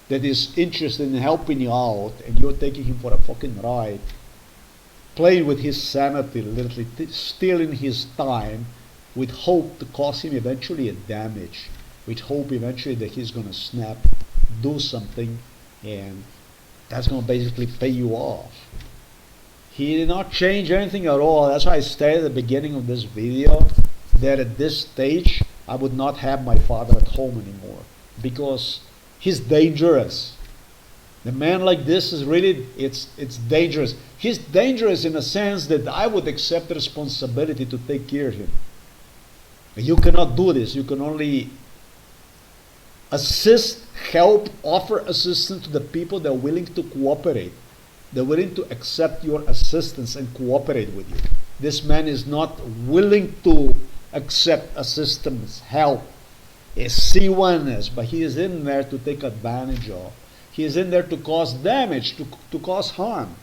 that is interested in helping you out, and you're taking him for a fucking ride, playing with his sanity, literally stealing his time, with hope to cause him eventually a damage, with hope eventually that he's going to snap, do something, and that's going to basically pay you off. He did not change anything at all. That's why I stated at the beginning of this video that at this stage I would not have my father at home anymore, because he's dangerous. The man like this is really, it's dangerous. He's dangerous in a sense that I would accept the responsibility to take care of him. You cannot do this. You can only assist, help, offer assistance to the people that are willing to cooperate. They're willing to accept your assistance and cooperate with you. This man is not willing to accept assistance, help, C1s, but he is in there to take advantage of. He is in there to cause damage, to cause harm.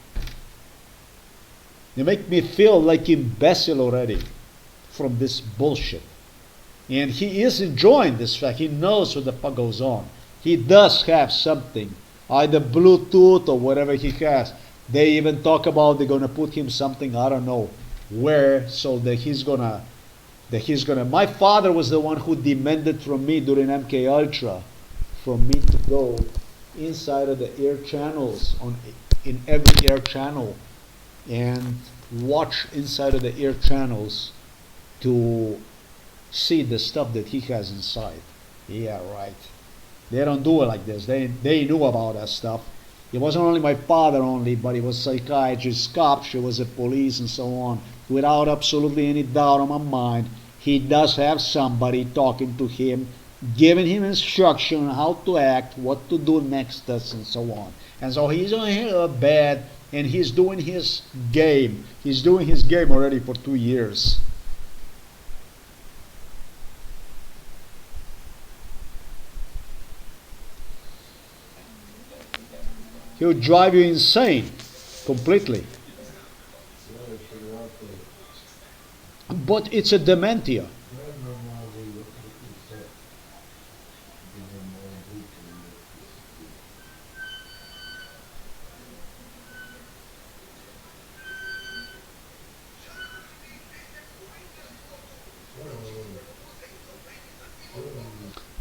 They make me feel like imbecile already from this bullshit. And he is enjoying this fact. He knows what the fuck goes on. He does have something, either Bluetooth or whatever he has. They even talk about they're gonna put him something, I don't know where, so that he's gonna. My father was the one who demanded from me during MK Ultra, for me to go inside of the air channels, in every air channel, and watch inside of the air channels to see the stuff that he has inside. Yeah, right. They don't do it like this. They knew about that stuff. It wasn't only my father only, but it was psychiatrists, cops, it was the police, and so on. Without absolutely any doubt on my mind, he does have somebody talking to him, giving him instruction on how to act, what to do next, and so on. And so he's on her bed, and he's doing his game. He's doing his game already for 2 years. He'll drive you insane, completely. But it's a dementia.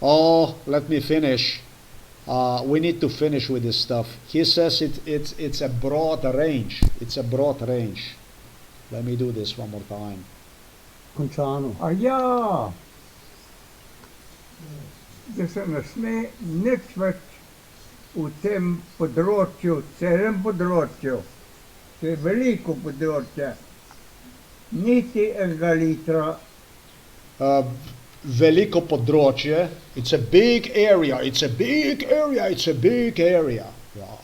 Oh, let me finish. We need to finish with this stuff. He says it's a broad range. It's a broad range. Let me do this one more time. Conciano. Ja, da se ne sme nič več v tem področju, celem področju, to je veliko področje, niti enega litra. Veliko področje. It's a big area. It's a big area. It's a big area. Yeah.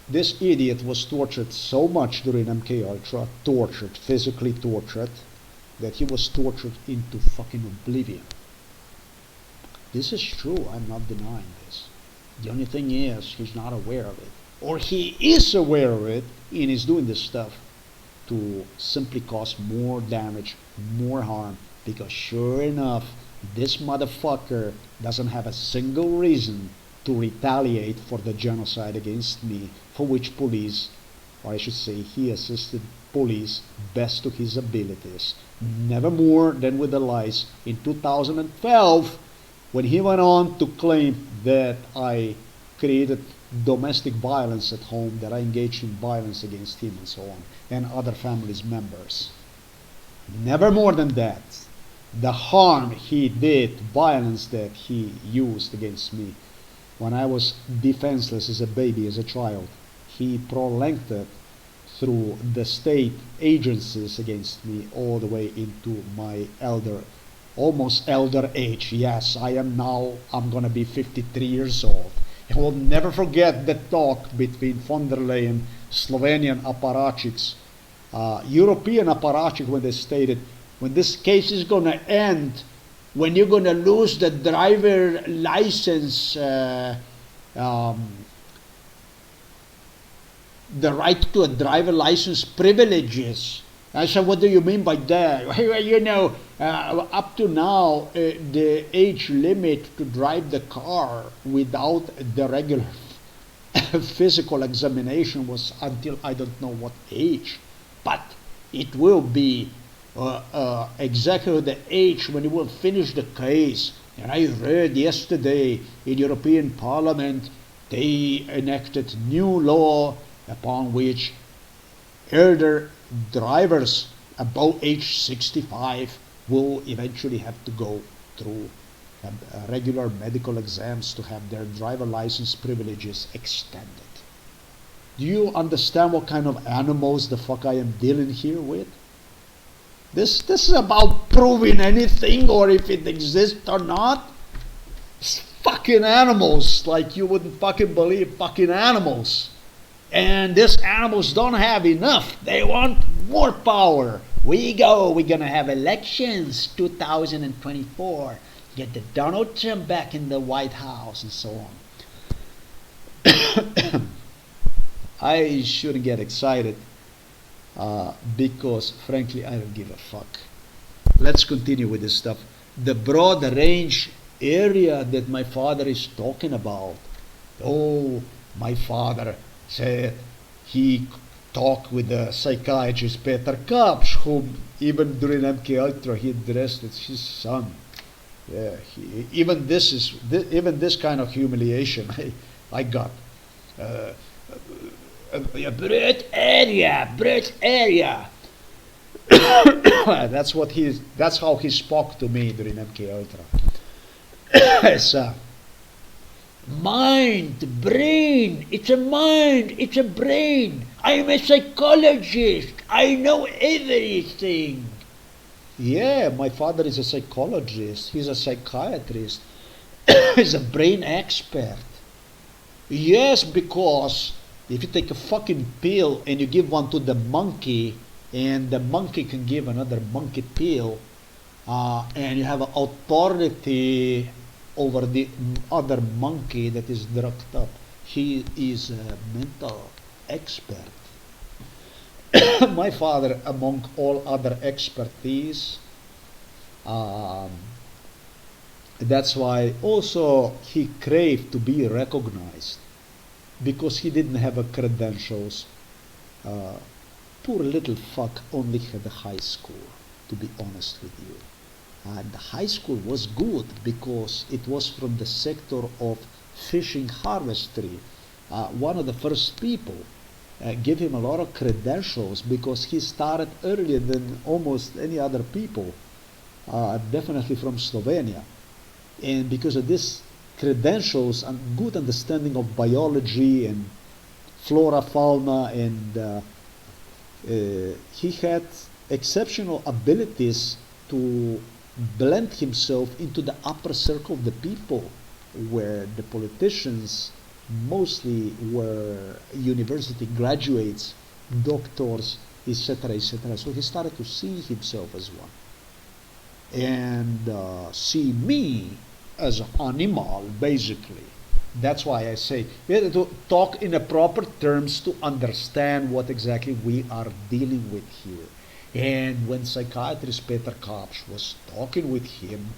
This idiot was tortured so much during MK Ultra, tortured, physically tortured, that he was tortured into fucking oblivion. This is true. I'm not denying this. The only thing is, he's not aware of it. Or he is aware of it and is doing this stuff to simply cause more damage, more harm, because sure enough, this motherfucker doesn't have a single reason to retaliate for the genocide against me, for which police, or I should say he assisted police best to his abilities. Never more than with the lies in 2012, when he went on to claim that I created domestic violence at home, that I engaged in violence against him and so on, and other family's members. Never more than that. The harm he did, violence that he used against me, when I was defenseless as a baby, as a child, he prolonged it through the state agencies against me all the way into my almost elder age. Yes, I'm gonna be 53 years old. I will never forget the talk between von der Leyen, Slovenian apparatchiks, European apparatchik, when they stated, when this case is going to end, when you're going to lose the driver license, the right to a driver license privileges. I said, what do you mean by that? You know, up to now, the age limit to drive the car without the regular physical examination was until I don't know what age. But it will be exactly the age when you will finish the case. And I read yesterday in European Parliament, they enacted new law upon which elder drivers above age 65 will eventually have to go through regular medical exams to have their driver license privileges extended. Do you understand what kind of animals the fuck I am dealing here with? This is about proving anything, or if it exists or not. It's fucking animals, like you wouldn't fucking believe, fucking animals. And these animals don't have enough. They want more power. We're gonna have elections 2024. Get the Donald Trump back in the White House and so on. I shouldn't get excited because frankly I don't give a fuck. Let's continue with this stuff. The broad range area that my father is talking about. Oh, my father said he talked with the psychiatrist Peter Kapsch, whom even during MK Ultra he addressed as his son. Yeah, even this kind of humiliation I got. Brute area. That's how he spoke to me during MK Ultra. It's mind, brain, it's a mind, it's a brain. I'm a psychologist. I know everything. Yeah, my father is a psychologist. He's a psychiatrist. He's a brain expert. Yes, because if you take a fucking pill and you give one to the monkey, and the monkey can give another monkey pill, and you have authority over the other monkey that is drugged up. He is a mental expert. My father, among all other expertise, um, that's why also he craved to be recognized because he didn't have a credentials. Uh, Poor little fuck only had a high school, to be honest with you. And the high school was good because it was from the sector of fishing harvestry. One of the first people gave him a lot of credentials because he started earlier than almost any other people, definitely from Slovenia. And because of this credentials and good understanding of biology and flora, fauna, and he had exceptional abilities to blend himself into the upper circle of the people, where the politicians mostly were university graduates, doctors, etc., etc. So he started to see himself as one and see me as an animal, basically. That's why I say we have to talk in a proper terms to understand what exactly we are dealing with here. And when psychiatrist Peter Kapsch was talking with him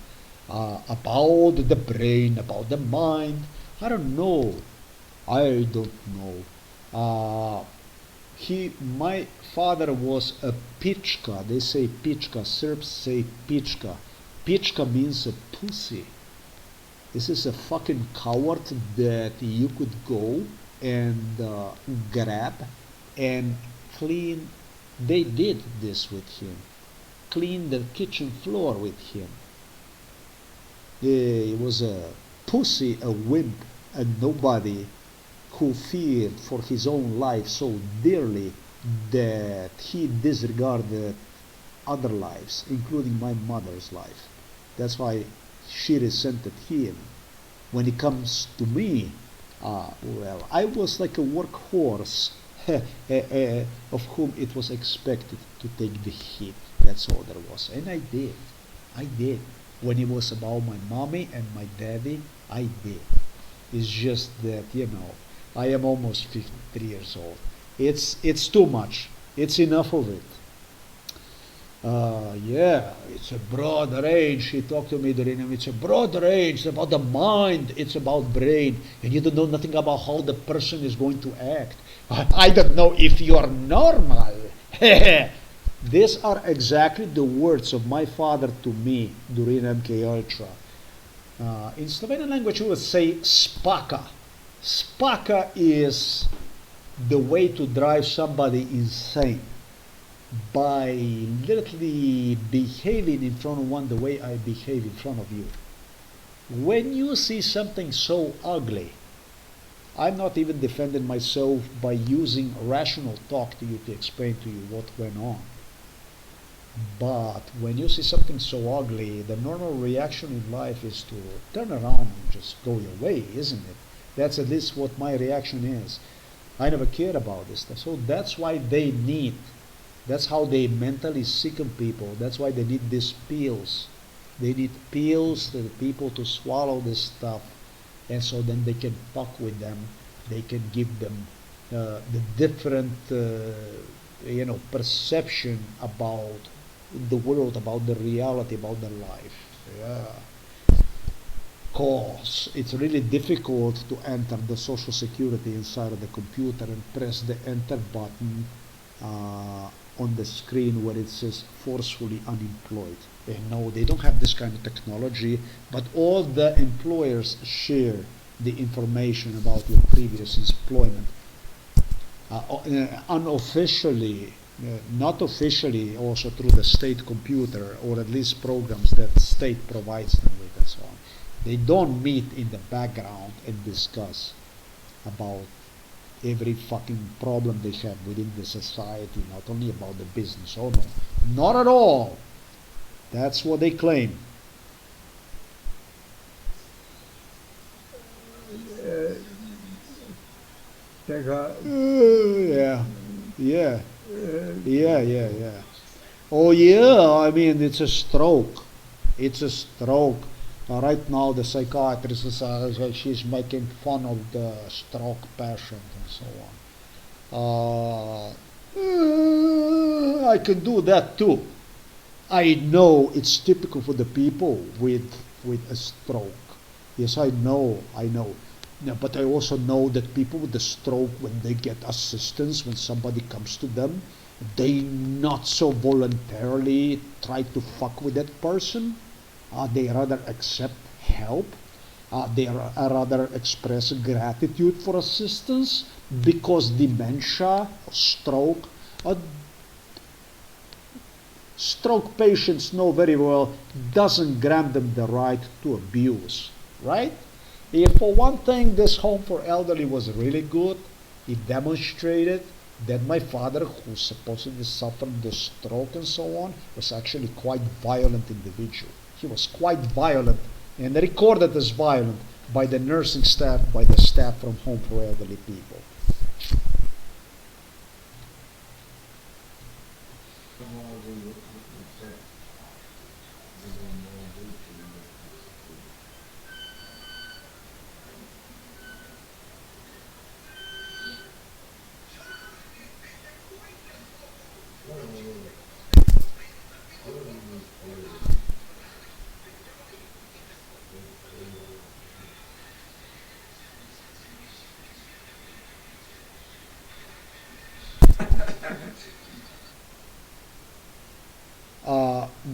about the brain, about the mind, I don't know. My father was a pichka. They say pichka. Serbs say pichka. Pichka means a pussy. This is a fucking coward that you could go and grab and clean. They did this with him. Clean the kitchen floor with him. He was a pussy, a wimp, a nobody who feared for his own life so dearly that he disregarded other lives, including my mother's life. That's why she resented him. When it comes to me, well, I was like a workhorse of whom it was expected to take the hit. That's all there was. And I did. I did. When it was about my mommy and my daddy, I did. It's just that, I am almost 53 years old. It's too much. It's enough of it. Yeah, it's a broad range. He talked to me during him. It's a broad range. It's about the mind. It's about brain. And you don't know nothing about how the person is going to act. I don't know if you're normal. These are exactly the words of my father to me during MK Ultra. In Slovenian language, we would say spaka. Spaka is the way to drive somebody insane by literally behaving in front of one the way I behave in front of you. When you see something so ugly, I'm not even defending myself by using rational talk to you to explain to you what went on. But when you see something so ugly, the normal reaction in life is to turn around and just go your way, isn't it? That's at least what my reaction is. I never cared about this stuff. So that's why that's how they mentally sicken people. That's why they need these pills. They need pills to the people to swallow this stuff. And so then they can fuck with them. They can give them the different, perception about the world, about the reality, about their life. Yeah. Cause it's really difficult to enter the social security inside of the computer and press the enter button on the screen where it says forcefully unemployed. And no, they don't have this kind of technology, but all the employers share the information about your previous employment. Unofficially, not officially, also through the state computer, or at least programs that state provides them with and so on. They don't meet in the background and discuss about every fucking problem they have within the society, not only about the business. Oh no, not at all. That's what they claim. Yeah, yeah, yeah. Oh yeah, I mean it's a stroke. It's a stroke. Right now the psychiatrist is she's making fun of the stroke patient and so on. I can do that too. I know it's typical for the people with a stroke. Yes, I know. Yeah, but I also know that people with the stroke, when they get assistance, when somebody comes to them, they not so voluntarily try to fuck with that person. They rather accept help. They rather express gratitude for assistance, because dementia, stroke, stroke patients know very well doesn't grant them the right to abuse, right? If for one thing this home for elderly was really good, it demonstrated that my father, who supposedly suffered the stroke and so on, was actually quite violent individual. He was quite violent and recorded as violent by the nursing staff, by the staff from home for elderly people.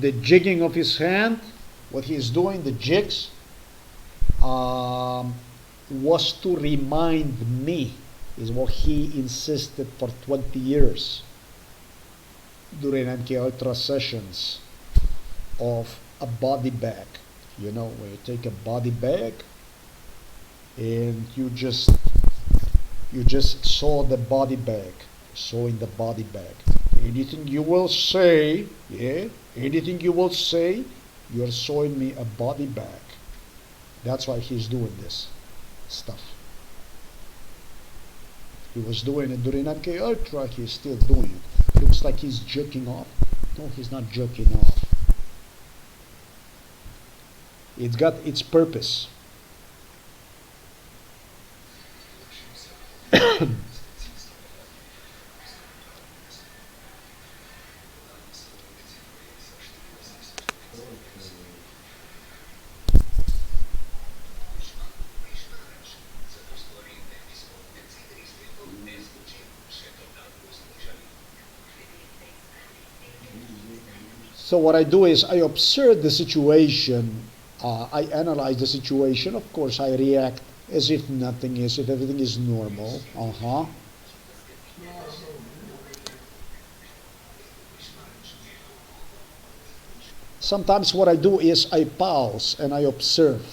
The jigging of his hand, what he is doing, the jigs, was to remind me, is what he insisted for 20 years during MK Ultra sessions, of a body bag. You know, when you take a body bag and you just saw the body bag, sewing the body bag. Anything you will say, yeah, anything you will say, you're showing me a body bag. That's why he's doing this stuff. He was doing it during MK Ultra, he's still doing it. Looks like he's jerking off. No, he's not jerking off. It's got its purpose. So what I do is I observe the situation, I analyze the situation. Of course, I react as if nothing is, if everything is normal. Sometimes what I do is I pause and I observe.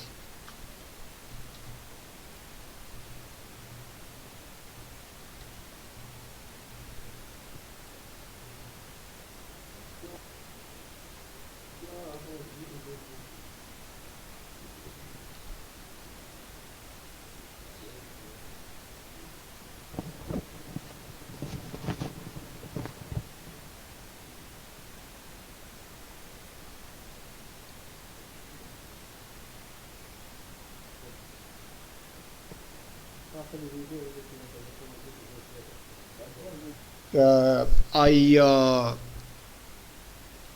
Uh, I uh,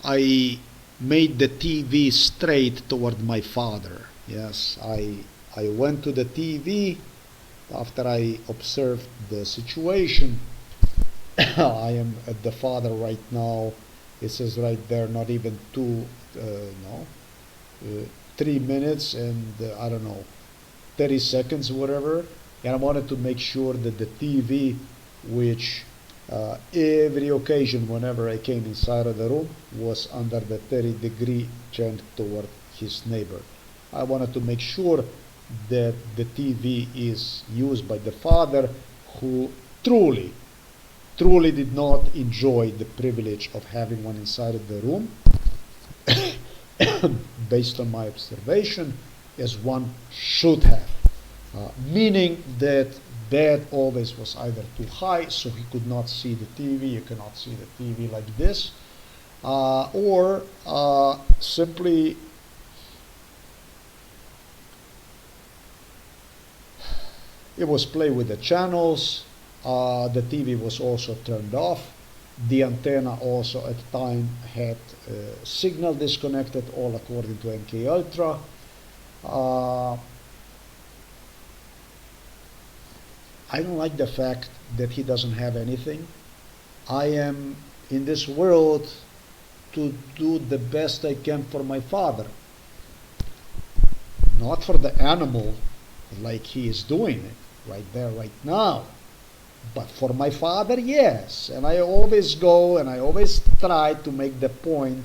I made the TV straight toward my father. Yes, I went to the TV after I observed the situation. I am at the father right now. It says right there, not even no, 3 minutes and I don't know, 30 seconds, whatever. And I wanted to make sure that the TV, which Every occasion whenever I came inside of the room was under the 30-degree turned toward his neighbor. I wanted to make sure that the TV is used by the father, who truly did not enjoy the privilege of having one inside of the room, based on my observation, as one should have. Meaning that bed always was either too high, so he could not see the TV, you cannot see the TV like this, or simply it was play with the channels. The TV was also turned off. The antenna also at the time had signal disconnected, all according to MK Ultra. I don't like the fact that he doesn't have anything. I am in this world to do the best I can for my father, not for the animal like he is doing it right there, right now. But for my father, yes. And I always go and I always try to make the point,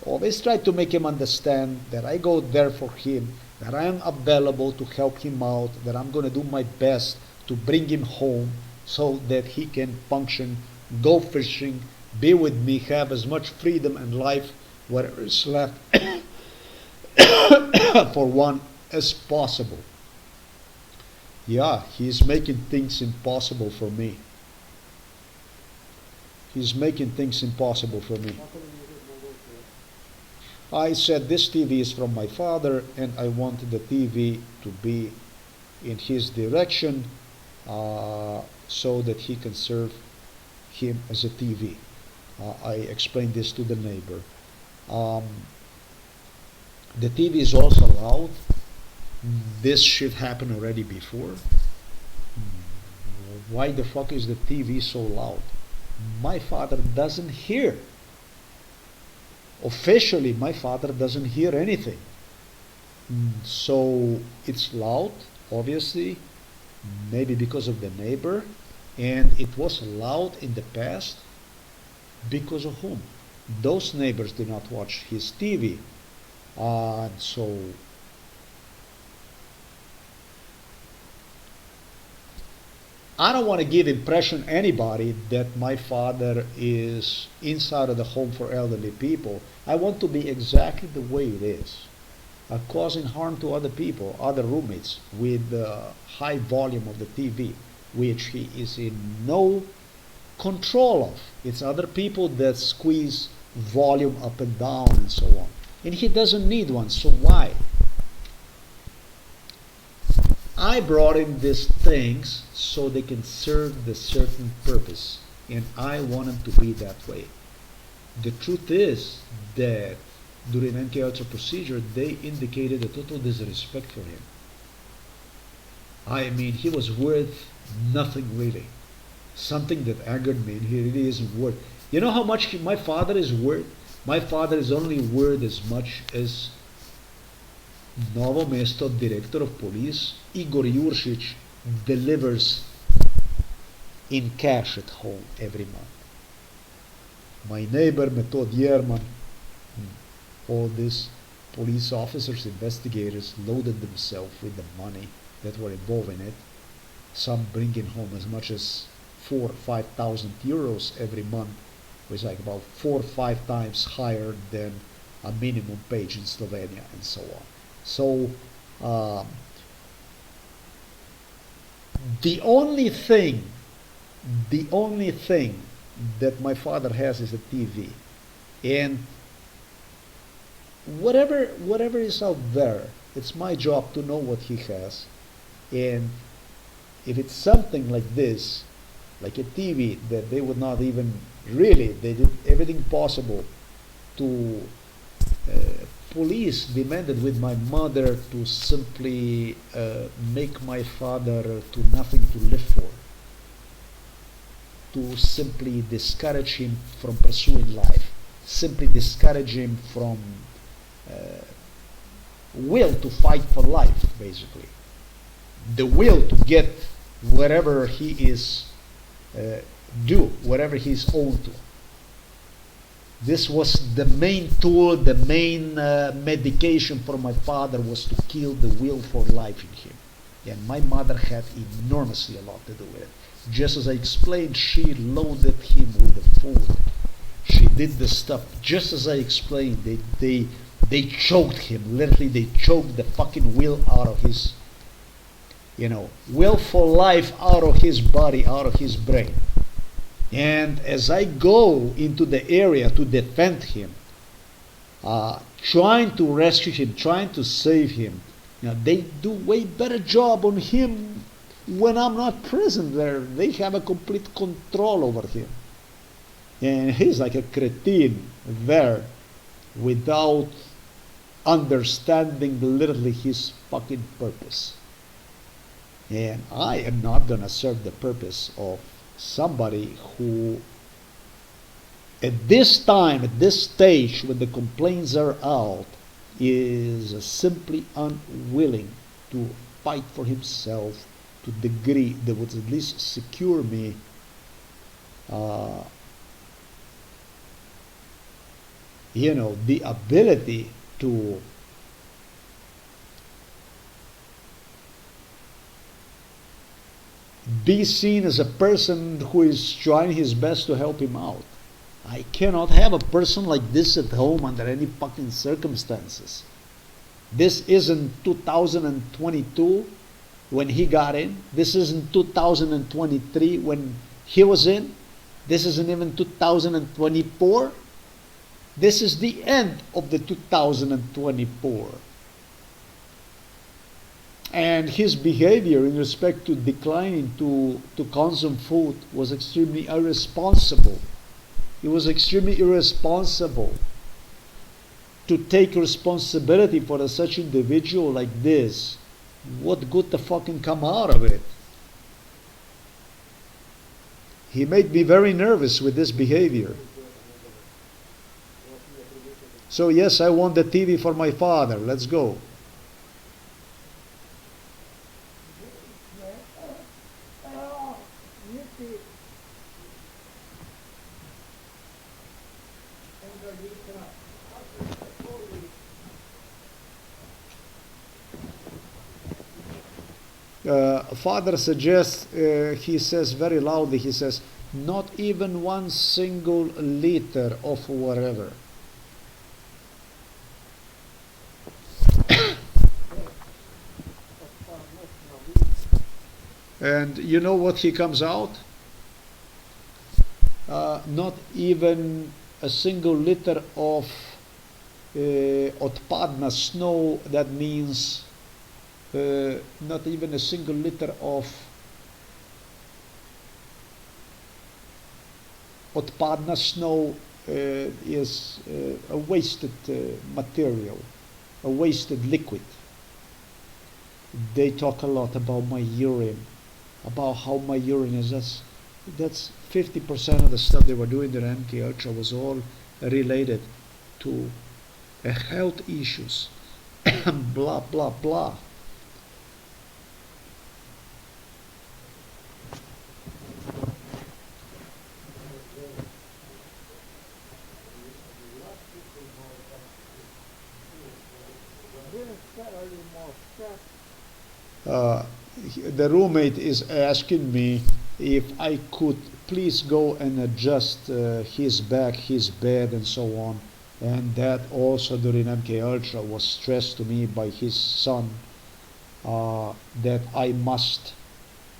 always try to make him understand that I go there for him, that I am available to help him out, that I'm going to do my best to bring him home so that he can function, go fishing, be with me, have as much freedom and life, whatever is left for one, as possible. Yeah, he's making things impossible for me. He's making things impossible for me. I said this TV is from my father, and I wanted the TV to be in his direction, so that he can serve him as a TV. I explained this to the neighbor. The TV is also loud. This shit happened already before. Why the fuck is the TV so loud? My father doesn't hear. Officially, my father doesn't hear anything. So it's loud, obviously, maybe because of the neighbor, and it was loud in the past because of whom? Those neighbors did not watch his TV. So I don't want to give impression anybody that my father is inside of the home for elderly people. I want to be exactly the way it is, causing harm to other people, other roommates, with the high volume of the TV, which he is in no control of. It's other people that squeeze volume up and down and so on. And he doesn't need one, so why? I brought in these things so they can serve the certain purpose, and I want them to be that way. The truth is that during MK Ultra procedure, they indicated a total disrespect for him. I mean, he was worth nothing really. Something that angered me, and he really isn't worth. You know how much my father is worth? My father is only worth as much as Novo Mesto Director of Police Igor Juršić delivers in cash at home every month. My neighbor Metod Yerman, all these police officers, investigators loaded themselves with the money that were involved in it. Some bringing home as much as 4,000 or 5,000 euros every month, which is like about 4 or 5 times higher than a minimum wage in Slovenia, and so on. So the only thing that my father has is a TV, and whatever is out there, it's my job to know what he has, and if it's something like this, like a TV that they would not even really, they did everything possible to police demanded with my mother to simply make my father to nothing to live for, to simply discourage him from pursuing life, simply discourage him from will to fight for life, basically. The will to get wherever he is do whatever he's owed to. This was the main tool, the main medication for my father, was to kill the will for life in him. And my mother had enormously a lot to do with it. Just as I explained, she loaded him with the food. She did the stuff just as I explained. They choked him. Literally, they choked the fucking will out of his, will for life out of his body, out of his brain. And as I go into the area to defend him, trying to rescue him, trying to save him, they do way better job on him when I'm not present there. They have a complete control over him. And he's like a cretin there without understanding literally his fucking purpose. And I am not gonna serve the purpose of somebody who at this time, at this stage, when the complaints are out, is simply unwilling to fight for himself to the degree that would at least secure me the ability to be seen as a person who is trying his best to help him out. I cannot have a person like this at home under any fucking circumstances. This isn't 2022 when he got in. This isn't 2023 when he was in. This isn't even 2024. This is the end of the 2024. And his behavior in respect to declining to consume food was extremely irresponsible. It was extremely irresponsible to take responsibility for such individual like this. What good the fucking come out of it? He made me very nervous with this behavior. So yes, I want the TV for my father. Let's go. Father suggests, he says very loudly, he says, not even 1 single liter of whatever. And you know what he comes out? Not even a single liter of odpadna snow. That means not even a single liter of odpadna snow is a wasted material, a wasted liquid. They talk a lot about my urine, about how my urine is. That's 50% of the stuff they were doing during MK Ultra was all related to health issues. Blah blah blah. The roommate is asking me if I could please go and adjust his back, his bed, and so on. And that also during MK Ultra was stressed to me by his son, that I must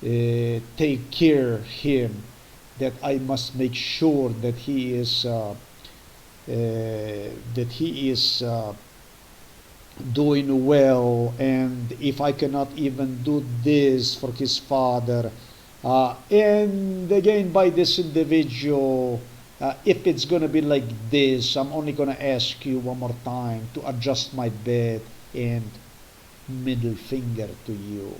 take care of him, that I must make sure that he is doing well, and if I cannot even do this for his father, and again by this individual, if it's gonna be like this, I'm only gonna ask you one more time to adjust my bed, and middle finger to you.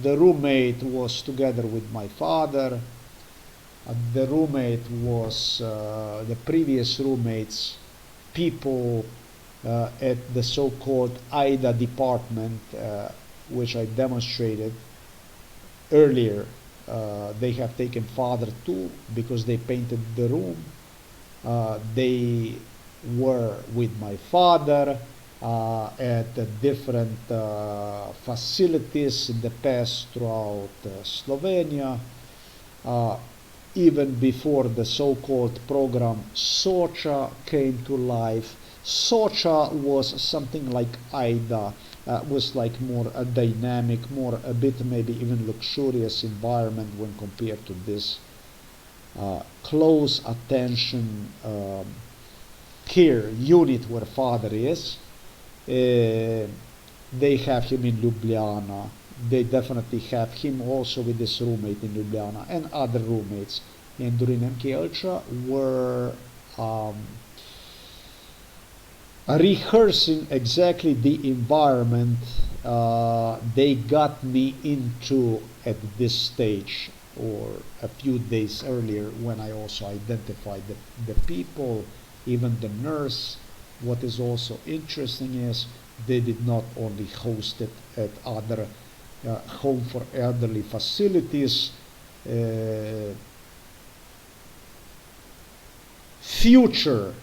The roommate was together with my father. The roommate was the previous roommates, people at the so-called AIDA department, which I demonstrated earlier they have taken father too because they painted the room. They were with my father at different facilities in the past throughout Slovenia. Even before the so-called program Socha came to life. Socha was something like AIDA, was like more a dynamic, more a bit maybe even luxurious environment when compared to this close attention care unit where father is. They have him in Ljubljana. They definitely have him also with this roommate in Ljubljana and other roommates. And during MK Ultra were rehearsing exactly the environment they got me into at this stage, or a few days earlier when I also identified the people, even the nurse. What is also interesting is they did not only host it at other home for elderly facilities, future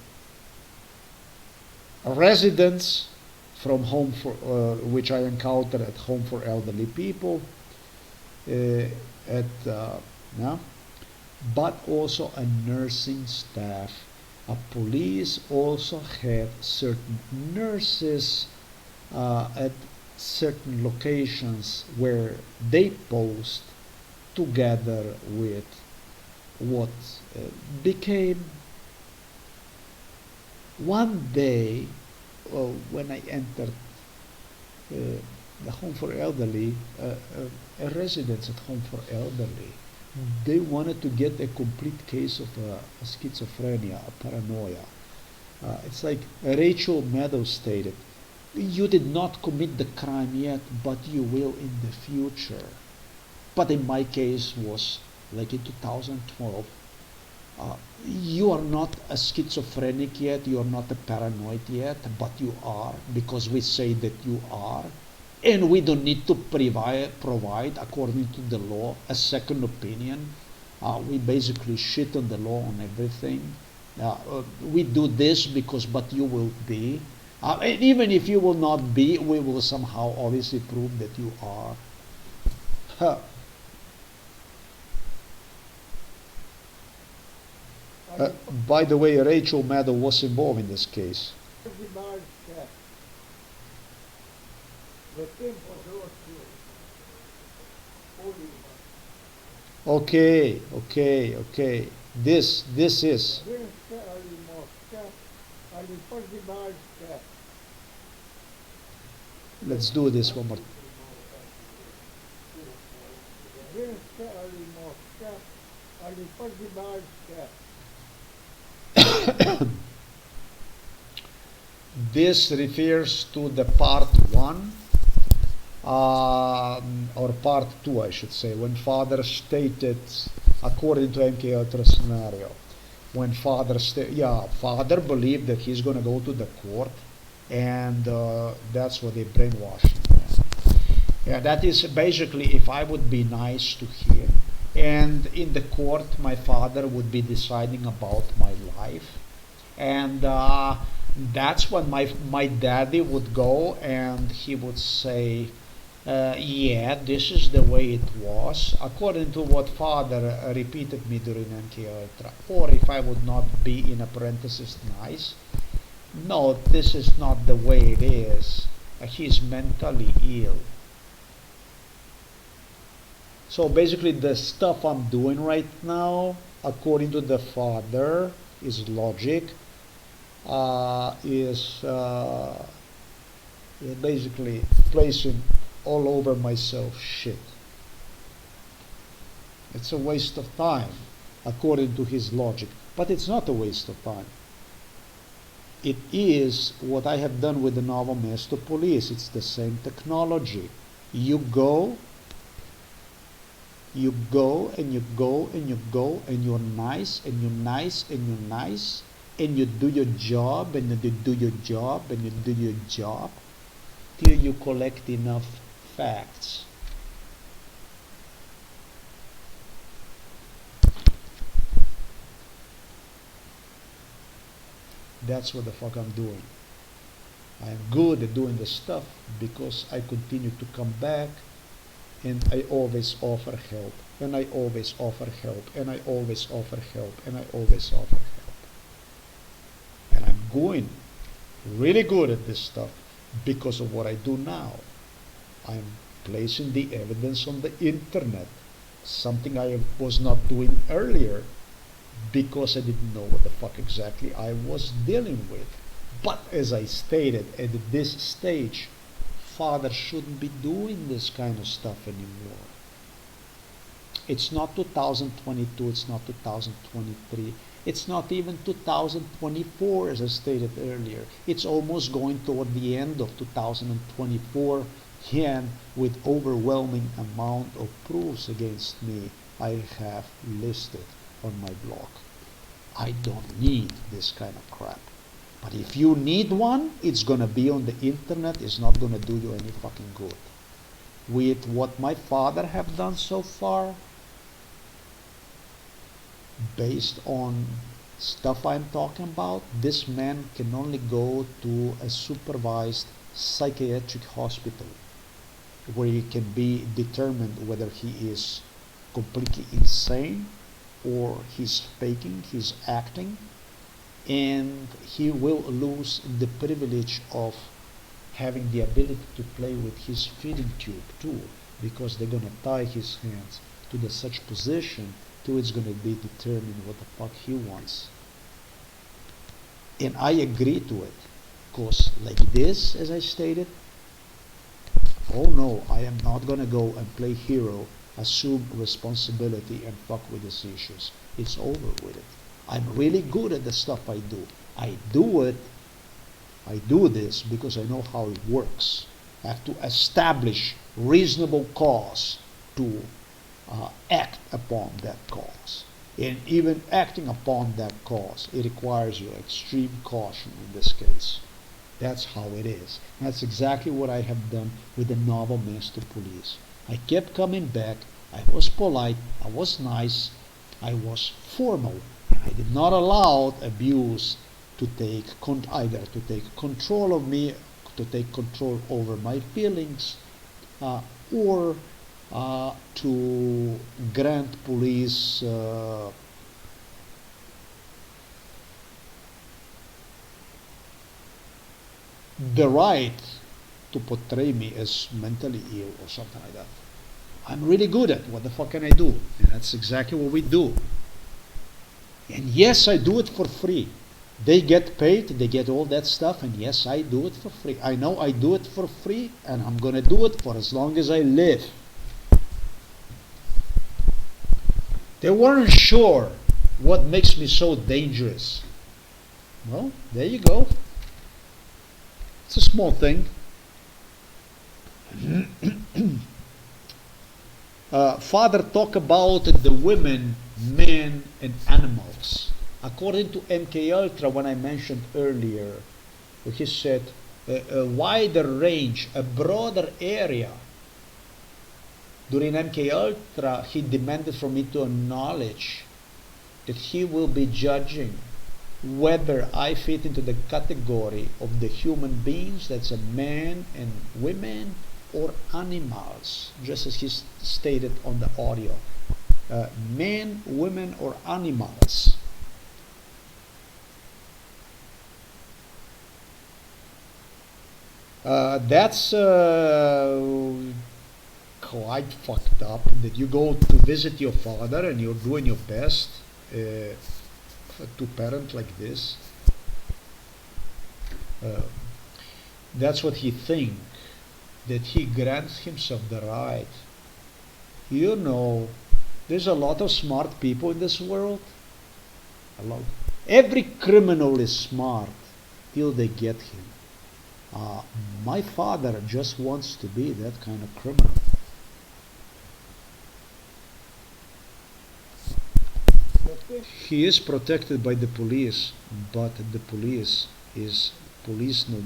residents from home for which I encountered at home for elderly people, yeah, but also a nursing staff. A police also had certain nurses at certain locations where they post together with what became one day when I entered the home for elderly, a residence at home for elderly. They wanted to get a complete case of a schizophrenia, a paranoia. It's like Rachel Maddow stated, you did not commit the crime yet, but you will in the future. But in my case was like in 2012, you are not a schizophrenic yet, you are not a paranoid yet, but you are, because we say that you are. And we don't need to provide, according to the law, a second opinion. We basically shit on the law on everything. We do this because, but you will be. And even if you will not be, we will somehow obviously prove that you are. By the way, Rachel Maddow was involved in this case. Okay. This is. Let's do this one more. This refers to the part 1, or part 2 I should say, when father stated, according to MK Ultra scenario, when father father believed that he's going to go to the court, and that's what they brainwashed him. Yeah, that is basically, if I would be nice to him, and in the court my father would be deciding about my life, and that's when my daddy would go and he would say, yeah, this is the way it was, according to what father repeated me during MK Ultra. Or if I would not be, in a parenthesis, nice, no, this is not the way it is. He's mentally ill. So basically the stuff I'm doing right now, according to the father, is logic, is basically placing all over myself shit. It's a waste of time, according to his logic. But it's not a waste of time. It is what I have done with the Novo Mesto police. It's the same technology. You go and you go and you go and you're nice and you're nice and you're nice and you do your job and you do your job and you do your job till you collect enough facts. That's what the fuck I'm doing. I am good at doing this stuff because I continue to come back, and I always offer help, and I always offer help, and I always offer help, and I always offer help. And I'm going really good at this stuff because of what I do now. I'm placing the evidence on the internet, something I was not doing earlier because I didn't know what the fuck exactly I was dealing with. But as I stated, at this stage, fathers shouldn't be doing this kind of stuff anymore. It's not 2022, it's not 2023, it's not even 2024, as I stated earlier. It's almost going toward the end of 2024, and with overwhelming amount of proofs against me I have listed on my blog. I don't need this kind of crap. But if you need one, it's gonna be on the internet. It's not gonna do you any fucking good. With what my father have done so far, based on stuff I'm talking about, this man can only go to a supervised psychiatric hospital where he can be determined whether he is completely insane or he's faking, he's acting, and he will lose the privilege of having the ability to play with his feeding tube too, because they're gonna tie his hands to the such position till it's gonna be determined what the fuck he wants. And I agree to it, because like this, as I stated, oh no, I am not gonna go and play hero, assume responsibility and fuck with these issues. It's over with it. I'm really good at the stuff I do. I do this because I know how it works. I have to establish reasonable cause to act upon that cause. And even acting upon that cause, it requires your extreme caution in this case. That's how it is. That's exactly what I have done with the novel Master Police. I kept coming back. I was polite. I was nice. I was formal. I did not allow abuse to take either to take control of me, to take control over my feelings, or to grant police the right to portray me as mentally ill or something like that. I'm really good at what the fuck can I do? And that's exactly what we do. And yes, I do it for free. They get paid, they get all that stuff, and yes, I do it for free. I know I do it for free, and I'm gonna do it for as long as I live. They weren't sure what makes me so dangerous. Well, there you go. It's a small thing. Father talk about the women, men, and animals. According to MK Ultra, when I mentioned earlier, he said a wider range, a broader area. During MK Ultra, he demanded from me to acknowledge that he will be judging whether I fit into the category of the human beings, that's a man and women, or animals, just as he stated on the audio. Men, women, or animals. That's quite fucked up that you go to visit your father and you're doing your best to parent like this. That's what he thinks, that he grants himself the right. You know, there's a lot of smart people in this world. A lot. Every criminal is smart till they get him. My father just wants to be that kind of criminal. He is protected by the police, but the police is police no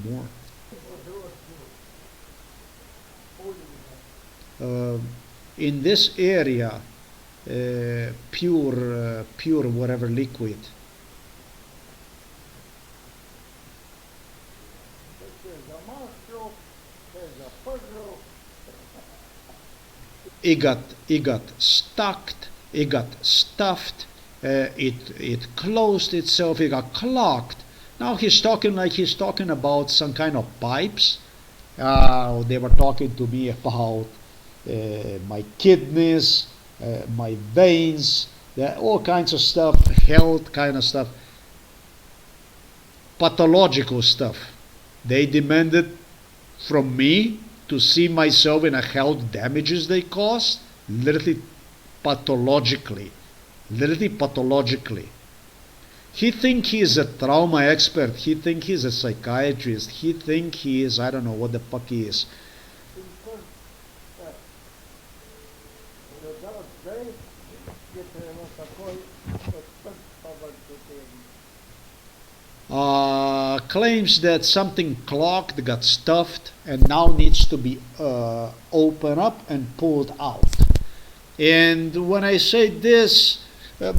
more. In this area, pure whatever liquid it got it got stuck, it got stuffed, it closed itself, it got clogged. Now he's talking like he's talking about some kind of pipes. They were talking to me about my kidneys, my veins, all kinds of stuff, health kind of stuff, pathological stuff. They demanded from me to see myself in a health damages they caused, literally pathologically, literally pathologically. He think he is a trauma expert. He think he's a psychiatrist. He think he is, I don't know what the fuck he is. Claims that something clogged, got stuffed, and now needs to be opened up and pulled out. And when I say this,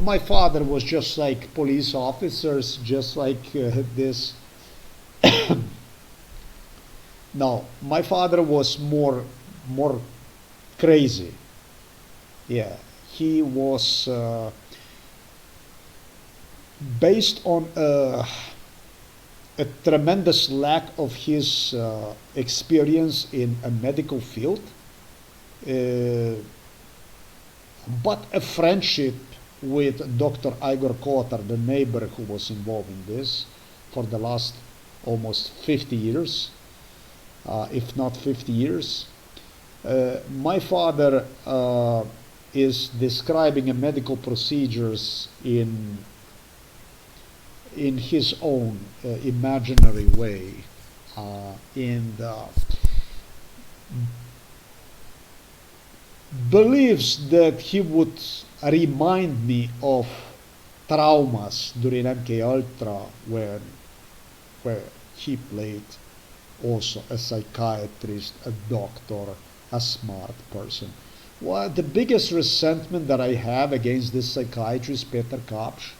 my father was just like police officers, just like this. No, my father was more crazy. Yeah, he was based on a tremendous lack of his experience in a medical field, but a friendship with Dr. Igor Kotar, the neighbor who was involved in this for the last almost 50 years, if not 50 years. My father is describing a medical procedures in his own imaginary way, and believes that he would remind me of traumas during MK Ultra where he played also a psychiatrist, a doctor, a smart person. Well, the biggest resentment that I have against this psychiatrist, Peter Kapsch,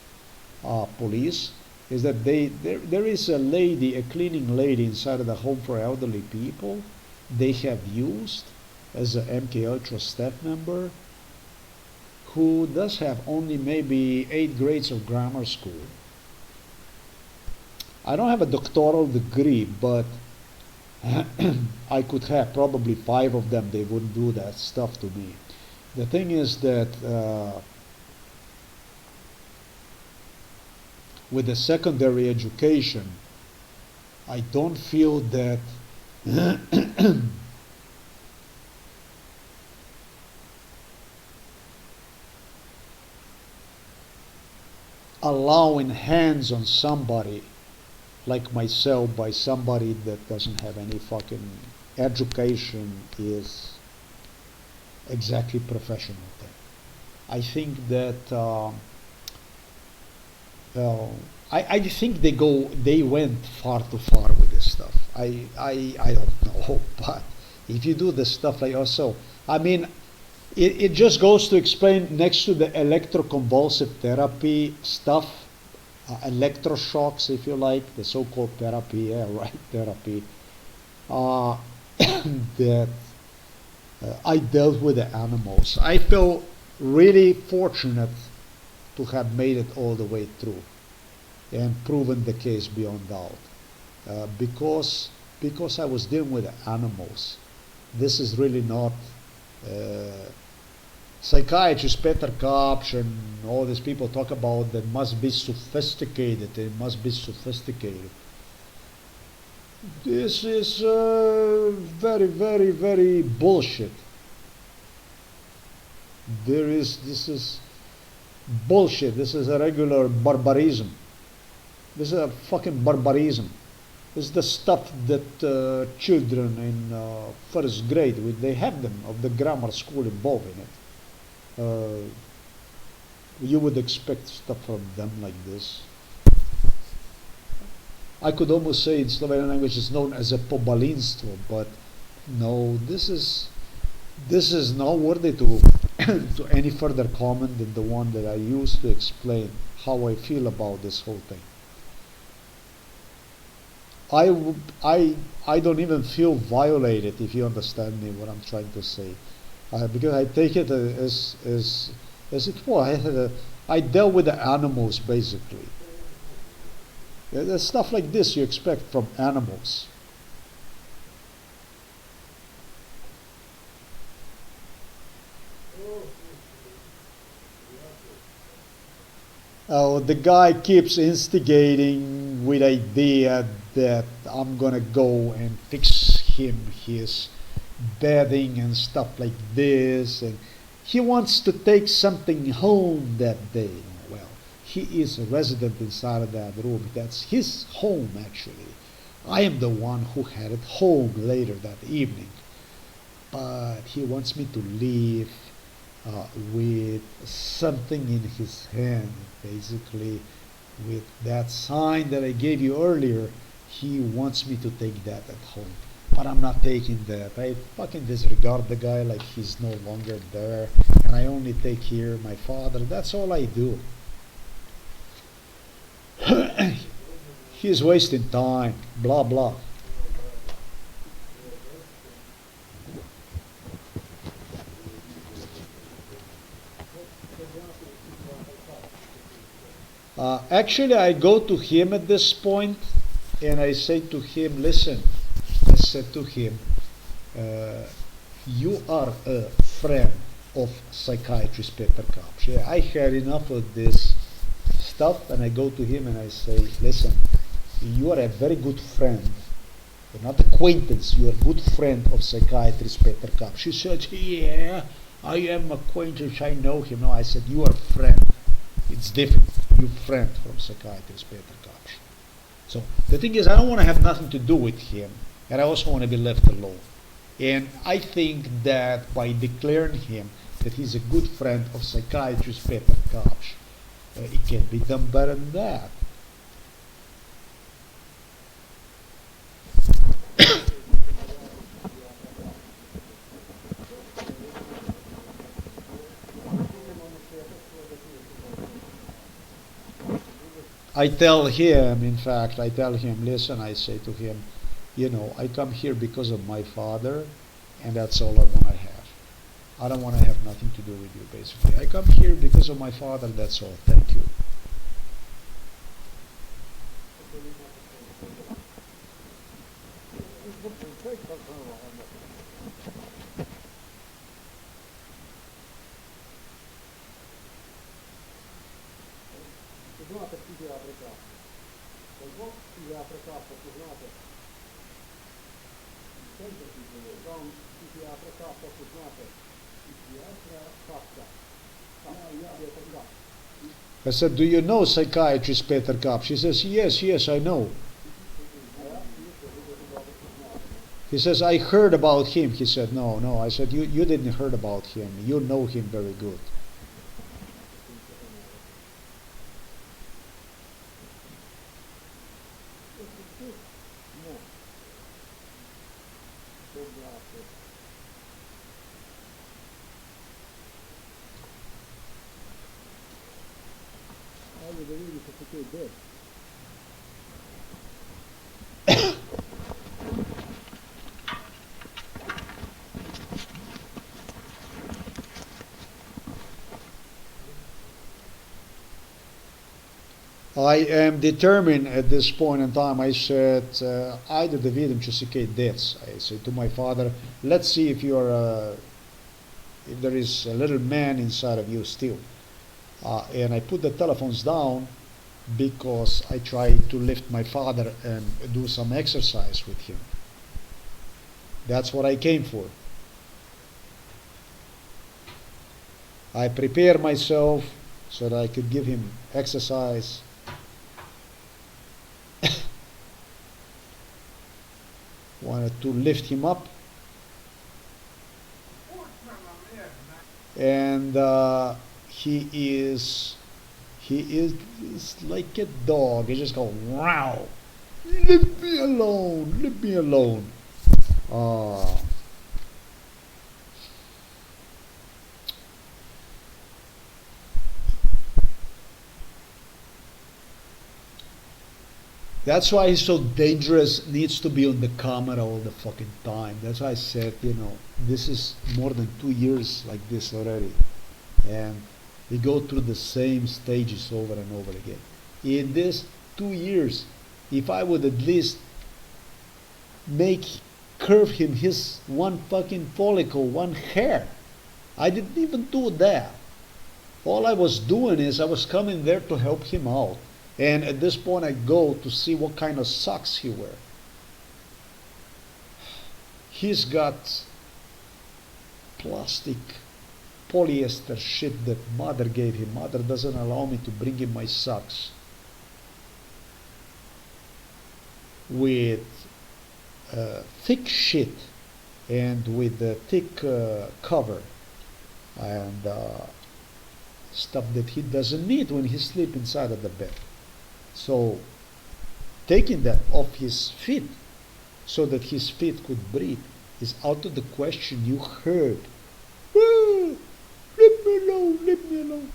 police, is that there is a lady, a cleaning lady inside of the home for elderly people they have used as a MK Ultra staff member, who does have only maybe 8 grades of grammar school. I don't have a doctoral degree, but I could have probably 5 of them. They wouldn't do that stuff to me. The thing is that with the secondary education, I don't feel that allowing hands on somebody like myself by somebody that doesn't have any fucking education is exactly professional thing. I think that I think they went far too far with this stuff. I don't know, but if you do this stuff like also, I mean, it just goes to explain, next to the electroconvulsive therapy stuff, electroshocks, if you like, the so-called therapy, yeah, right, therapy, that I dealt with the animals. I feel really fortunate to have made it all the way through and proven the case beyond doubt, because I was dealing with the animals. This is really not psychiatrist Peter Kapsch and all these people talk about that must be sophisticated. It must be sophisticated. This is very, very, very bullshit. This is bullshit. This is a regular barbarism. This is a fucking barbarism. This is the stuff that children in first grade, they have them of the grammar school involved in it. You would expect stuff from them like this. I could almost say in Slovenian language it's known as a pobalinstvo, but no, this is not worthy to to any further comment than the one that I used to explain how I feel about this whole thing. I don't even feel violated, if you understand me what I'm trying to say. because I take it as it was. I dealt with the animals basically. Yeah, there's stuff like this you expect from animals. Oh, the guy keeps instigating with idea that I'm gonna go and fix him his bedding and stuff like this, and he wants to take something home that day. Well, he is a resident inside of that room. That's his home actually. I am the one who had it home later that evening, but he wants me to leave with something in his hand, basically, with that sign that I gave you earlier. He wants me to take that at home, but I'm not taking that. I fucking disregard the guy like he's no longer there, and I only take here my father. That's all I do. He's wasting time, blah blah. Actually, I go to him at this point and I say to him, listen, I said to him, uh, you are a friend of psychiatrist Peter Kapsch. Yeah, I had enough of this stuff, and I go to him and I say, listen, you are a very good friend. You're not acquaintance, you're a good friend of psychiatrist Peter Kapsch. She said, yeah, I am acquaintance, I know him. No, I said, you are a friend. It's different. You friend from psychiatrist Peter Kapsch. So the thing is, I don't want to have nothing to do with him, and I also want to be left alone. And I think that by declaring him that he's a good friend of psychiatrist Peter Kapsch, it can be done better than that. I tell him, in fact, I tell him, listen, I say to him, I come here because of my father, and that's all I want to have. I don't want to have nothing to do with you, basically. I come here because of my father, that's all. Thank you. I said, do you know psychiatrist Peter Kapsch? He says, yes, yes, I know. He says, I heard about him. He said, no, no. I said, you didn't heard about him. You know him very good. I am determined at this point in time. I said, either David and Chusike deaths. I said to my father, let's see if if there is a little man inside of you still. And I put the telephones down because I tried to lift my father and do some exercise with him. That's what I came for. I prepared myself so that I could give him exercise. Wanted to lift him up, and he's like a dog. He just goes wow, leave me alone, leave me alone. uh, That's why he's so dangerous, needs to be on the camera all the fucking time. That's why I said, this is more than 2 years like this already. And we go through the same stages over and over again. In this 2 years, if I would at least make curve him his one fucking follicle, one hair, I didn't even do that. All I was doing is I was coming there to help him out. And at this point I go to see what kind of socks he wear. He's got plastic polyester shit that mother gave him. Mother doesn't allow me to bring him my socks with thick shit and with a thick cover and stuff that he doesn't need when he sleeps inside of the bed. So taking that off his feet so that his feet could breathe is out of the question. You heard, "Ah, leave me alone, leave me alone."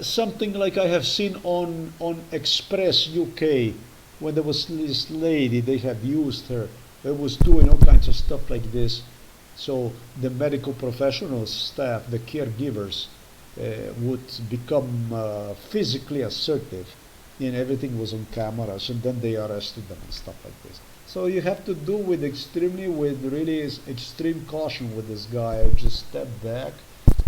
Something like I have seen on Express UK, when there was this lady, they have used her, that was doing all kinds of stuff like this. So the medical professionals, staff, the caregivers would become physically assertive, and everything was on cameras, and then they arrested them and stuff like this. So you have to do with really extreme caution with this guy. I just stepped back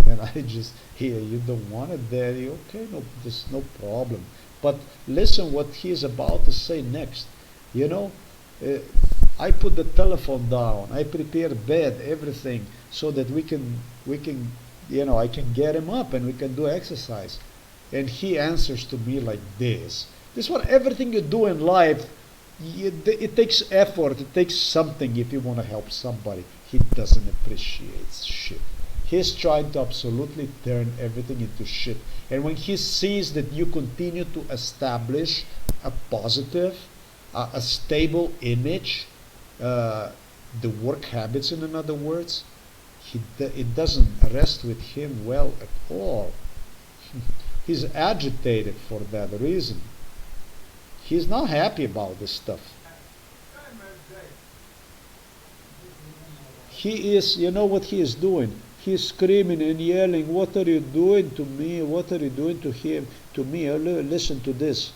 and I just, here, you don't want it, Daddy? Okay, no, there's no problem. But listen what he's about to say next. I put the telephone down, I prepare bed, everything, so that we can, I can get him up and we can do exercise. And he answers to me like this. This is what everything you do in life, it takes effort, it takes something if you want to help somebody. He doesn't appreciate shit. He's trying to absolutely turn everything into shit. And when he sees that you continue to establish a positive, a stable image, the work habits, in other words, it doesn't rest with him well at all. He's agitated for that reason. He's not happy about this stuff. He is, you know what he is doing? He's screaming and yelling, "What are you doing to me? What are you doing to him? To me?" Listen to this.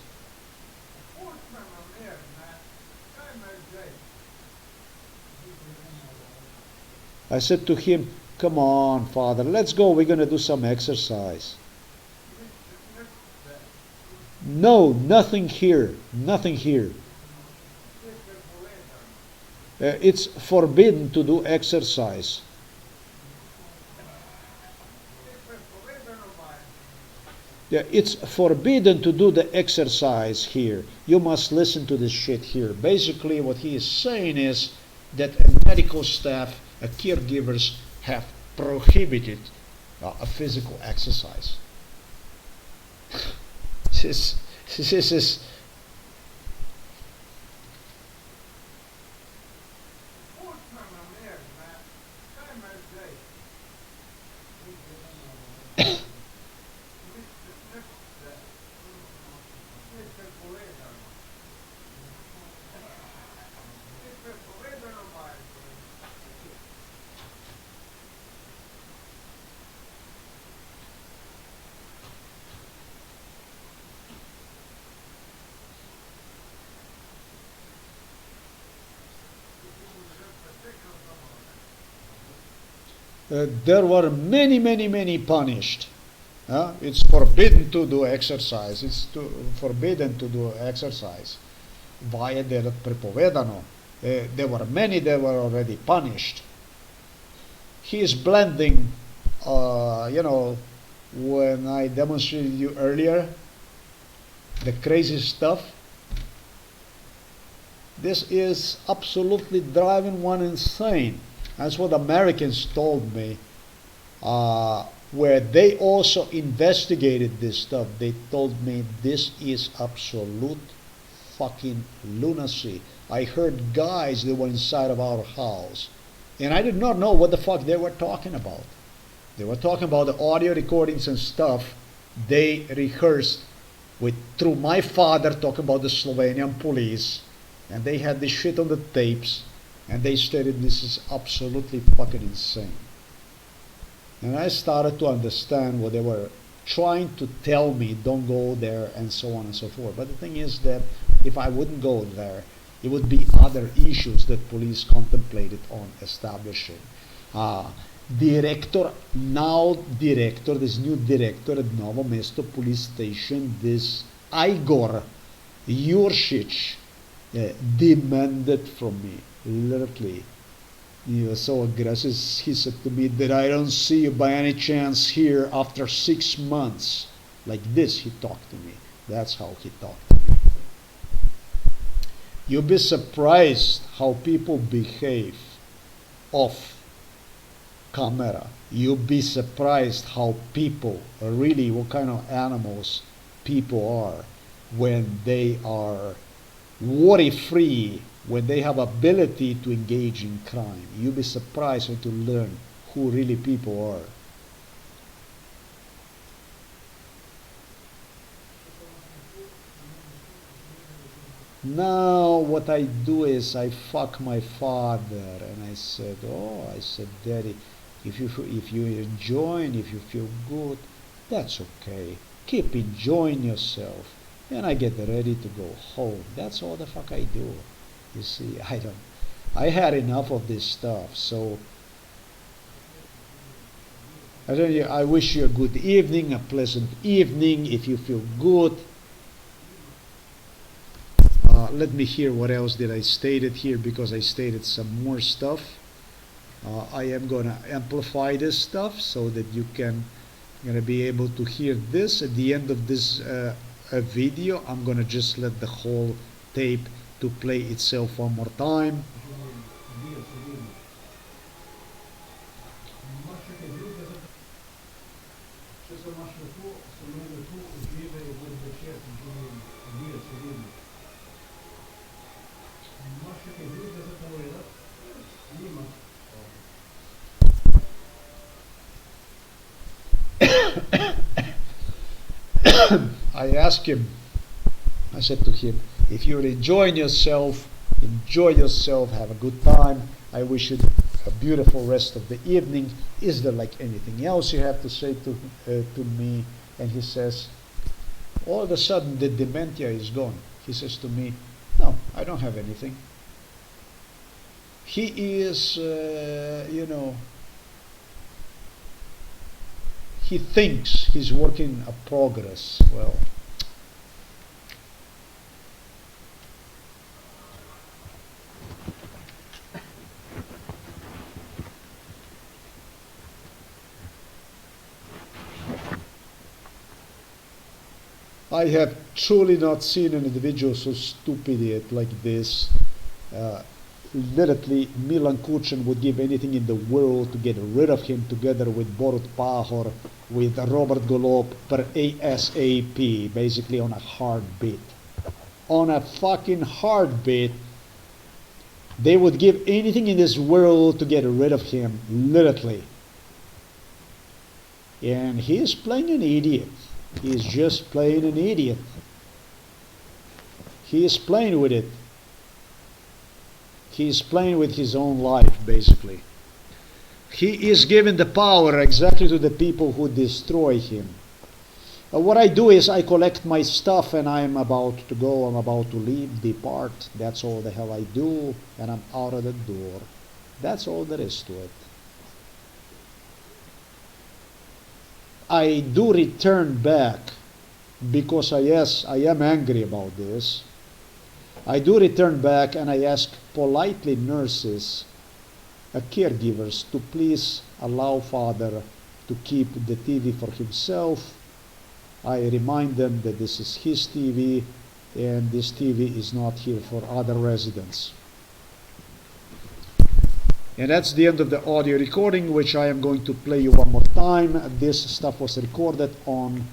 I said to him, "Come on, Father, let's go. We're going to do some exercise." "No, nothing here. Nothing here. It's forbidden to do exercise." Yeah, it's forbidden to do the exercise here. You must listen to this shit here. Basically, what he is saying is that medical staff, caregivers have prohibited a physical exercise. This is there were many punished. It's forbidden to do exercise. Forbidden to do exercise. Вие делят преповедано. There were many that were already punished. He is blending, when I demonstrated you earlier, the crazy stuff. This is absolutely driving one insane. That's what Americans told me, where they also investigated this stuff. They told me this is absolute fucking lunacy. I heard guys that were inside of our house, and I did not know what the fuck they were talking about. They were talking about the audio recordings and stuff they rehearsed with through my father talking about the Slovenian police, and they had this shit on the tapes, and they stated this is absolutely fucking insane. And I started to understand what they were trying to tell me, don't go there, and so on and so forth. But the thing is that if I wouldn't go there, it would be other issues that police contemplated on establishing. Director, this new director at Novo Mesto police station, this Igor Juršić, demanded from me, literally. He was so aggressive. He said to me that I don't see you by any chance here after 6 months. Like this, he talked to me. That's how he talked to me. You'll be surprised how people behave off camera. You'll be surprised how people, really, what kind of animals people are when they are worry-free, when they have ability to engage in crime. You'll be surprised when to learn who really people are. Now what I do is I fuck my father, and I said, Daddy, if you enjoying, if you feel good, that's okay. Keep enjoying yourself. And I get ready to go home. That's all the fuck I do. You see, I had enough of this stuff. So I wish you a good evening, a pleasant evening. If you feel good, let me hear what else did I stated here, because I stated some more stuff. I am gonna amplify this stuff so that you can gonna be able to hear this at the end of this video. I'm gonna just let the whole tape to play itself one more time. I asked him, I said to him, if you're enjoying yourself, enjoy yourself, have a good time. I wish you a beautiful rest of the evening. Is there like anything else you have to say to me? And he says, all of a sudden the dementia is gone. He says to me, no, I don't have anything. He is, he thinks he's working a progress. Well, I have truly not seen an individual so stupid yet like this. Literally, Milan Kuchen would give anything in the world to get rid of him, together with Borut Pahor, with Robert Golob, per ASAP, basically on a heartbeat. On a fucking heartbeat. They would give anything in this world to get rid of him, literally. And he is playing an idiot. He is just playing an idiot. He is playing with it. He is playing with his own life, basically. He is giving the power exactly to the people who destroy him. What I do is I collect my stuff and I'm about to go, I'm about to leave, depart. That's all the hell I do, and I'm out of the door. That's all there is to it. I do return back because I am angry about this. I do return back and I ask politely nurses, caregivers, to please allow father to keep the TV for himself. I remind them that this is his TV and this TV is not here for other residents. And that's the end of the audio recording, which I am going to play you one more time. This stuff was recorded on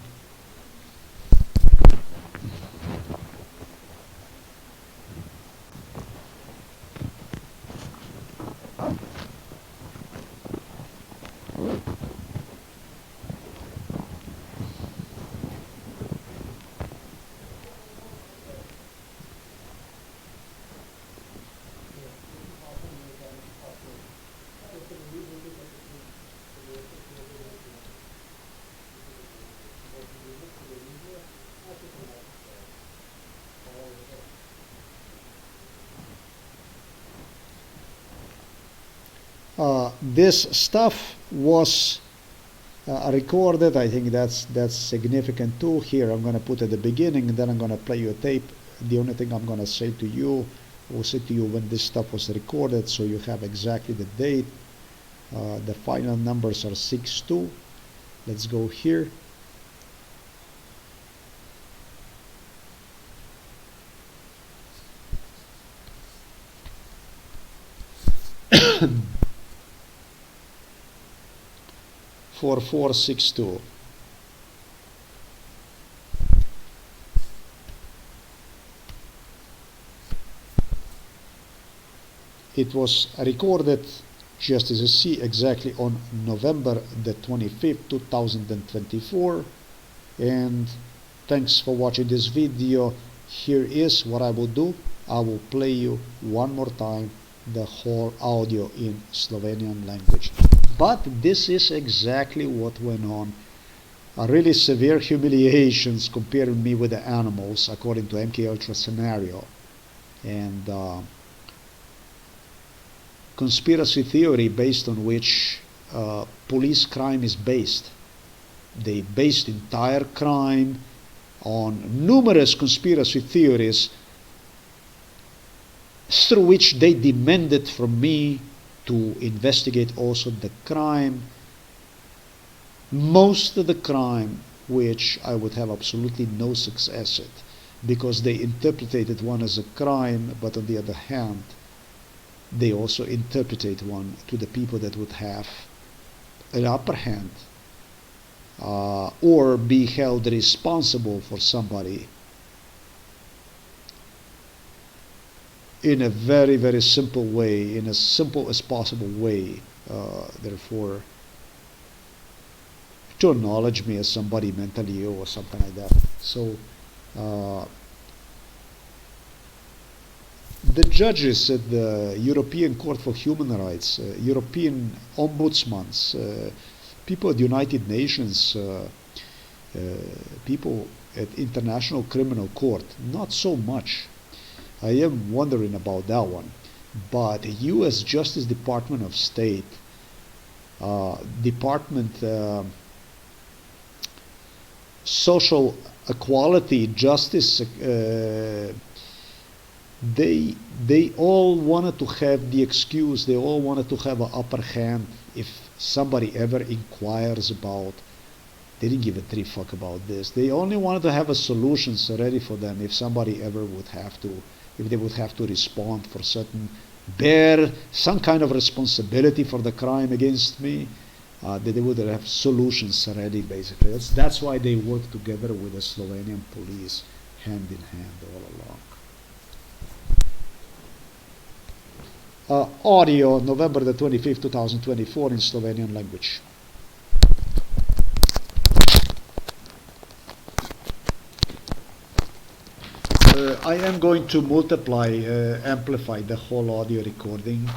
This stuff was recorded. I think that's significant too. Here I'm going to put at the beginning, and then I'm going to play you a tape. The only thing I'm going to say to you, will say to you when this stuff was recorded, so you have exactly the date. The final numbers are 6-2. Let's go here. For 462. It was recorded, just as you see, exactly on November the 25th, 2024. And thanks for watching this video. Here is what I will do. I will play you one more time the whole audio in Slovenian language. But this is exactly what went on. A really severe humiliations comparing me with the animals according to MK Ultra scenario. And conspiracy theory based on which police crime is based. They based entire crime on numerous conspiracy theories through which they demanded from me to investigate also the crime, most of the crime which I would have absolutely no success at, because they interpreted one as a crime, but on the other hand they also interpreted one to the people that would have an upper hand or be held responsible for somebody in a very, very simple way, in as simple as possible way, therefore to acknowledge me as somebody mentally ill or something like that. So the judges at the European Court for Human Rights, European ombudsmans, people at the United Nations, people at International Criminal Court, not so much. I am wondering about that one. But U.S. Justice Department of State, Social Equality, Justice, they all wanted to have the excuse, they all wanted to have an upper hand if somebody ever inquires about. They didn't give a three fuck about this. They only wanted to have a solutions ready for them if somebody ever would have to, if they would have to respond for certain, bear some kind of responsibility for the crime against me, that they would have solutions ready, basically. That's why they work together with the Slovenian police, hand in hand all along. Audio, November the 25th, 2024 in Slovenian language. I am going to amplify the whole audio recording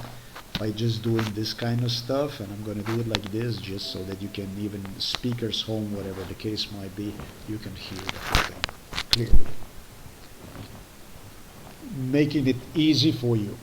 by just doing this kind of stuff, and I'm going to do it like this just so that you can, even speakers home, whatever the case might be, you can hear the whole thing clearly, making it easy for you.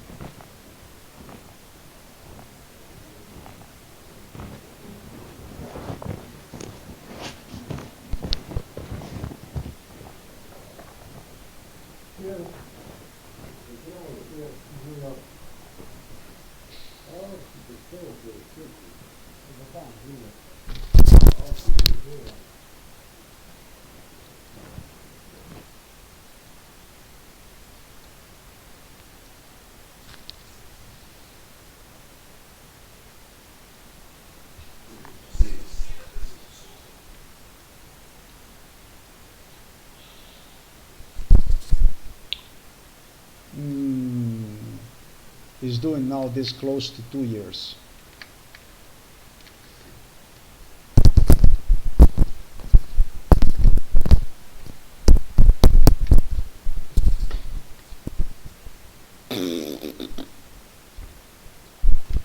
He's doing now this close to 2 years.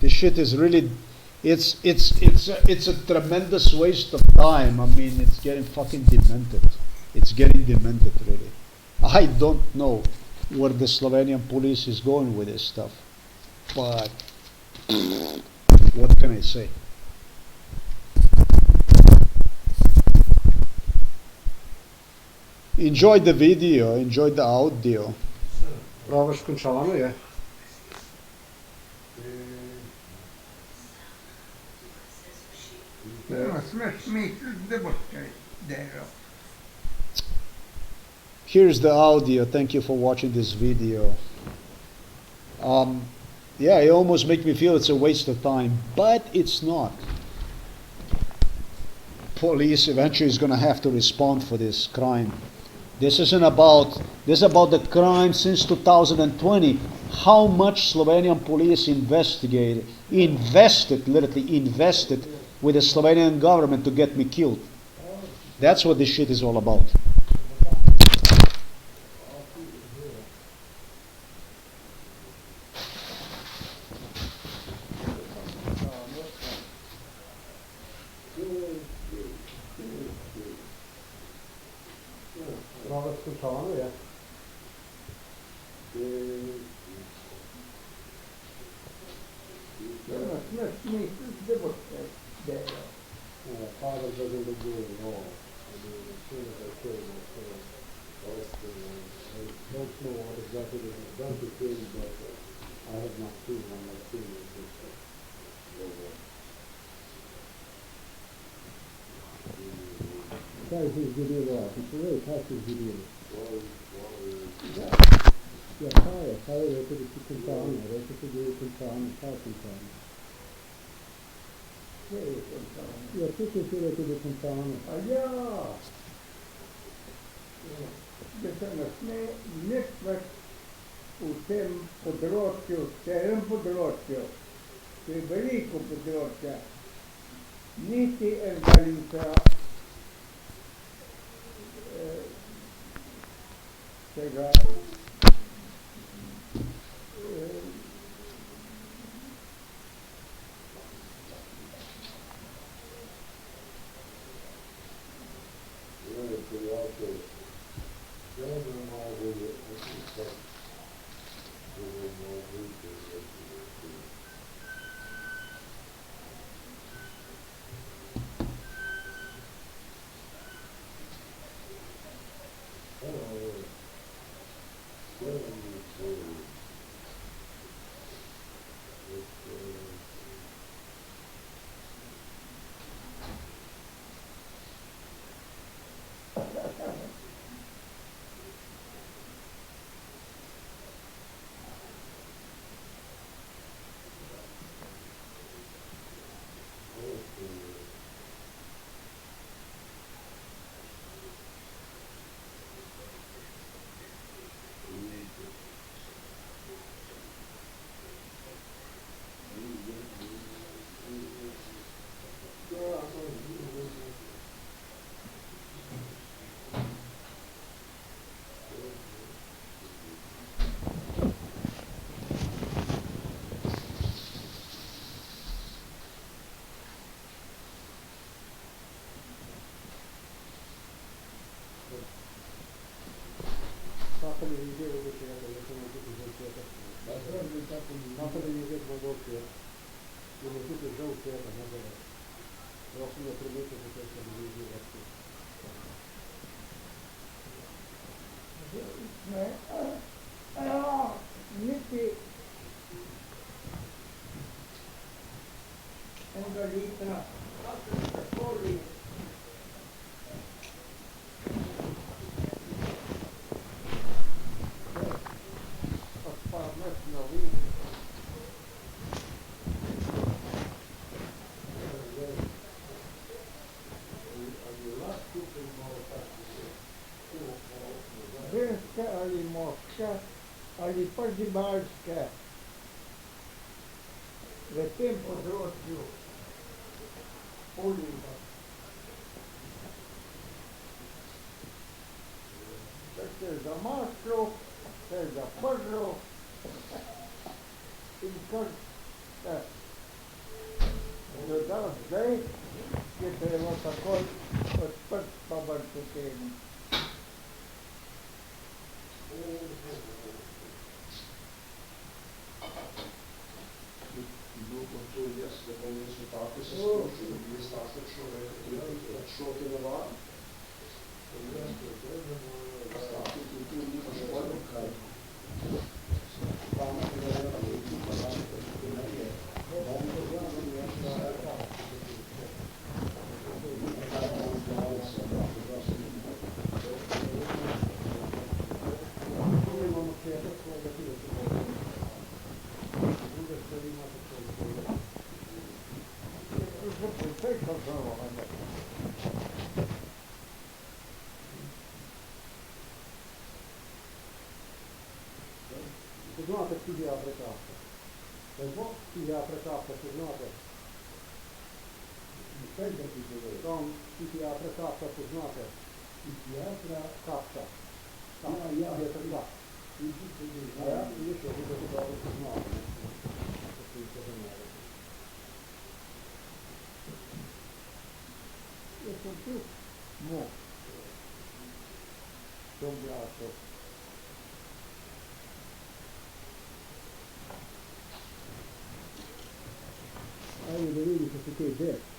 This shit is really, it's a tremendous waste of time. I mean, it's getting fucking demented. It's getting demented, really. I don't know where the Slovenian police is going with this stuff, but say. Enjoy the video, enjoy the audio. Pravaš končano je. No, smeš misliti, da boš kaj delal. Here's the audio. Thank you for watching this video. Yeah, it almost makes me feel it's a waste of time, but it's not. Police eventually is going to have to respond for this crime. This is about the crime since 2020. How much Slovenian police literally invested with the Slovenian government to get me killed. That's what this shit is all about. Pravaš končano je. No, smeš misliti, da boš kaj delal. Father doesn't look good at all. I mean, as soon as I killed my son, I don't know what exactly they have done to him, but I have not seen one like him. Kaj si izgledal? Ti povej, kaj si izgledal? Ja, kaj je rekel, da si končano? Rekel si, da je končano. Kaj je končano? Kje je končano? Ja, tukaj si rekel, da je končano. A ja! Da se ne sme nič več v tem področju, v celem področju, to je veliko področja, niti enega litra tega niti enega litra, kakorkoli. Ženske ali moške ali pa živalske v tem področju oliva. Se je za maslo, se je za prlo in kar se doda zdaj, je treba takoj odprt pa ven potegniti. bil kot tu jaz, da pa niso take se strošili, da bi jaz take človeka, ki je šel te navadi. S take kulturi nimaš pojma, kaj. Tam je ena kultura, ki je Poznate psihiatra Kafka? Kako? Psihiatra Kafka poznate? Kaj da ti povej? Tam psihiatra Kafka poznate? Psihiatra Kafka. Ja, ja. Psihiatra Kafka. A ja? Vidiš, da ti dobro poznate. Jaz sem tu. No. Tom Jasov. Ajde da vidi što se kaj desi.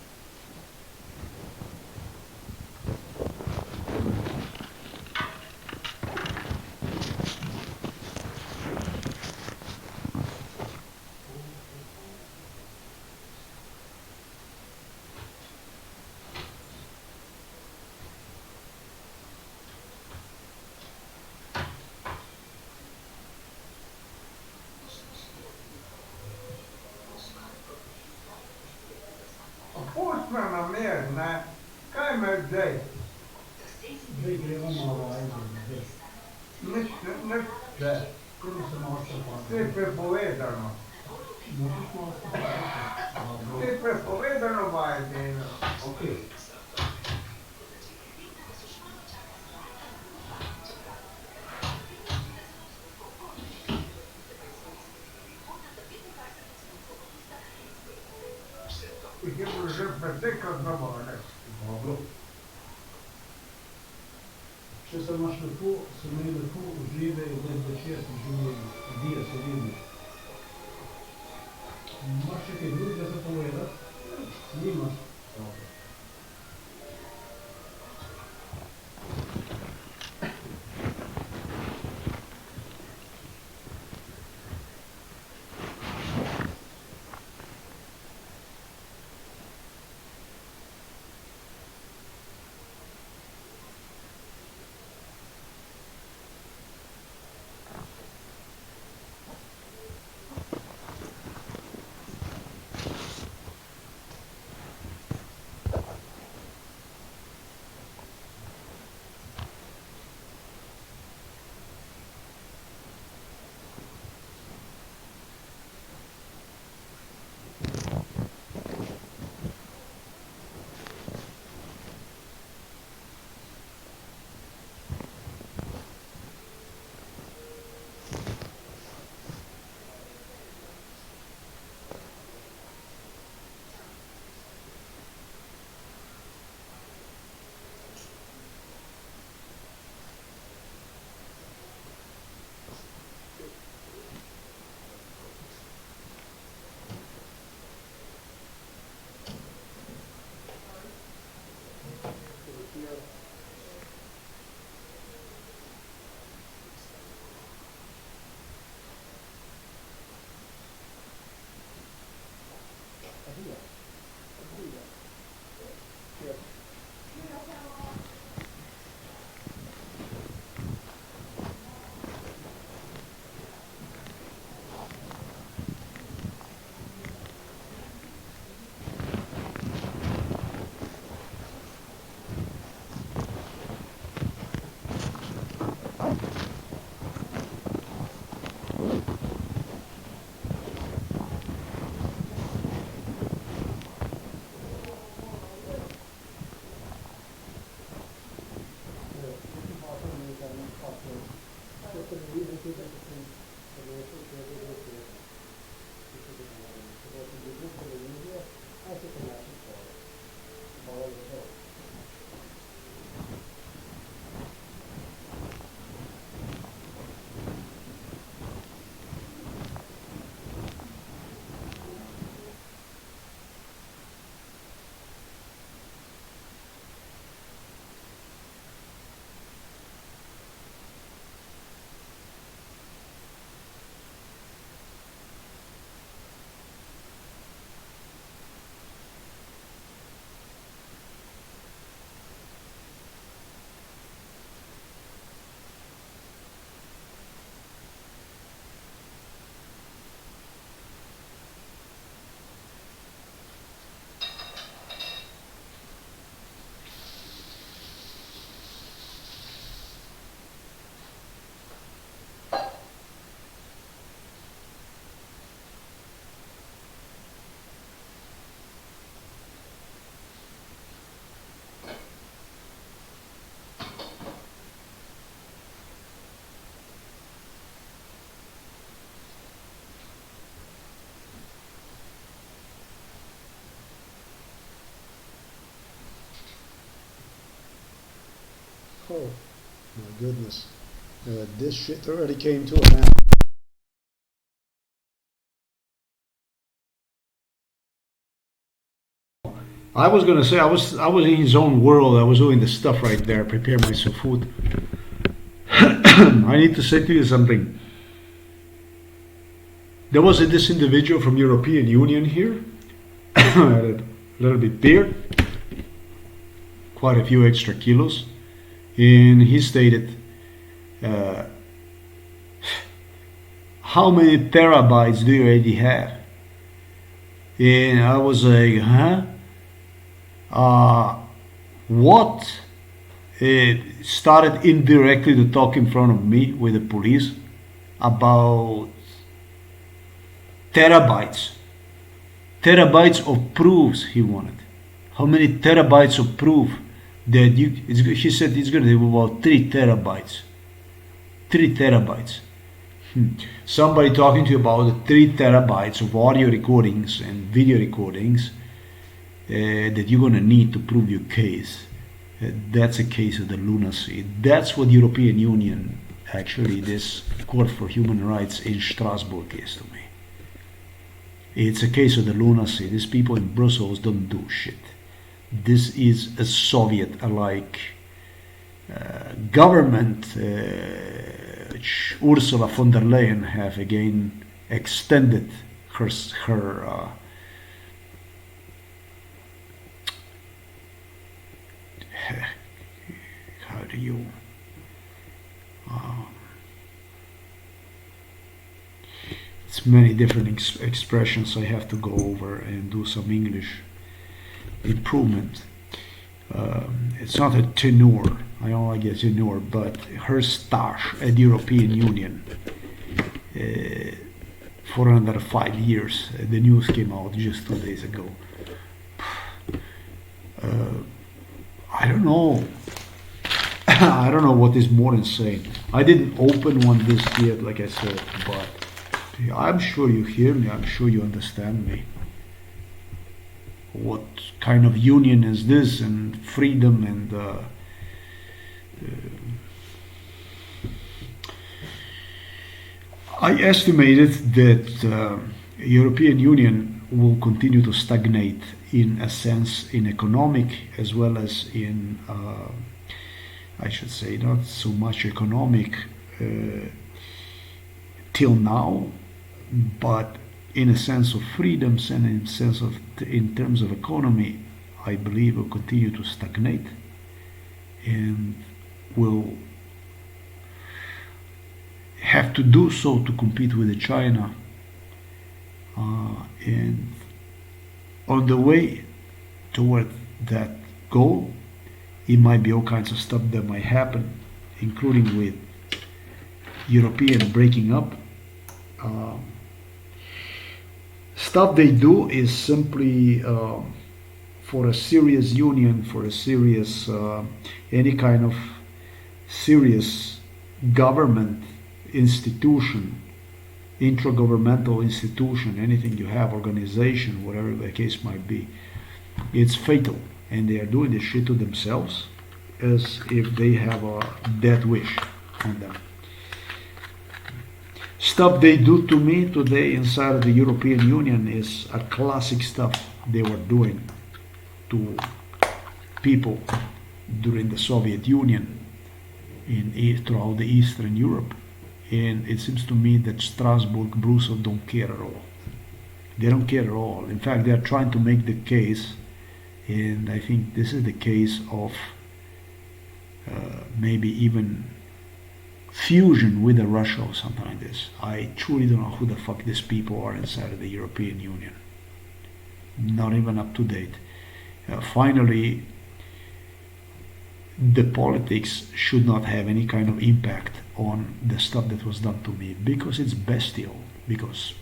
Pusti me na mir, ne? Kaj me zdaj? Zdaj gremo malo, ajde. Nič, če. Prvo se malo stopati. Vse je prepovedano. Možeš malo stopati? Vse je prepovedano, vajde. Okej. Jih je bilo že pretekrat domov, ne? Dobro. Če se imaš lepo, se mi lepo uživaj, da zvečer si življenje, dije se vidno. Imaš še kaj drugega za povedati? Nimaš? Dobro. Oh my goodness. This shit already came to an end. I was gonna say I was in his own world. I was doing the stuff right there, prepare myself food. I need to say to you something. There was this individual from European Union here, had a little bit beer, quite a few extra kilos, and he stated, uh, "How many terabytes do you already have?" And I was like, "Huh? Uh, what?" It started indirectly to talk in front of me with the police about terabytes. Terabytes of proofs he wanted. How many terabytes of proof that you? He said it's going to be about 3 terabytes. 3 terabytes. Somebody talking to you about the 3 terabytes of audio recordings and video recordings that you're going to need to prove your case. That's a case of the lunacy. That's what European Union, actually, this Court for Human Rights in Strasbourg is to me. It's a case of the lunacy. These people in Brussels don't do shit. This is a Soviet-like government, which Ursula von der Leyen have again extended her how do you it's many different expressions I have to go over and do some English improvement. It's not a tenure, I don't like a tenure, but her stash at the European Union for another 5 years. The news came out just 2 days ago. I don't know. I don't know what is more insane. I didn't open one this yet, like I said, but I'm sure you hear me. I'm sure you understand me. What kind of union is this, and freedom, and I estimated that European Union will continue to stagnate in a sense in economic as well as in I should say not so much economic till now, but in a sense of freedoms and in sense of in terms of economy, I believe will continue to stagnate and will have to do so to compete with China. And on the way toward that goal, it might be all kinds of stuff that might happen, including with European breaking up. Stuff they do is simply for a serious union, for a serious, any kind of serious government institution, intragovernmental institution, anything you have, organization, whatever the case might be, it's fatal. And they are doing this shit to themselves as if they have a death wish on them. Stuff they do to me today inside of the European Union is a classic stuff they were doing to people during the Soviet Union throughout the Eastern Europe. And it seems to me that Strasbourg, Brussels don't care at all. They don't care at all. In fact, they are trying to make the case, and I think this is the case of maybe even fusion with Russia or something like this. I truly don't know who the fuck these people are inside of the European Union. Not even up to date. Finally, the politics should not have any kind of impact on the stuff that was done to me, because it's bestial, because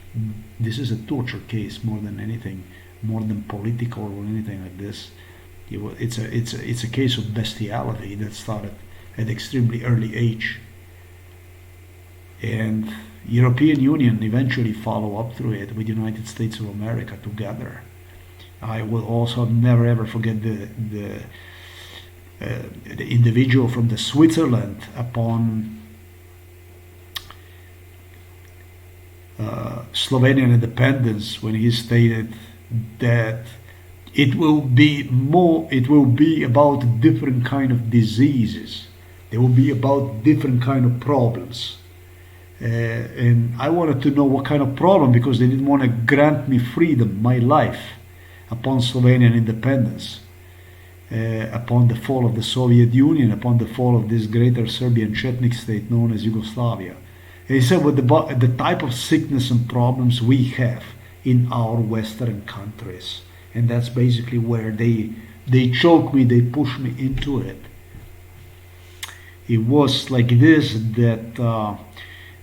this is a torture case more than anything, more than political or anything like this. It's a case of bestiality that started at extremely early age, and European Union eventually follow up through it with United States of America together. I will also never ever forget the the individual from the Switzerland upon Slovenian independence, when he stated that it will be about different kind of diseases, there will be about different kind of problems. And I wanted to know what kind of problem, because they didn't want to grant me freedom, my life, upon Slovenian independence, upon the fall of the Soviet Union, upon the fall of this greater Serbian Chetnik state known as Yugoslavia. And he said, with the type of sickness and problems we have in our Western countries. And that's basically where they choke me, they push me into it. It was like this, that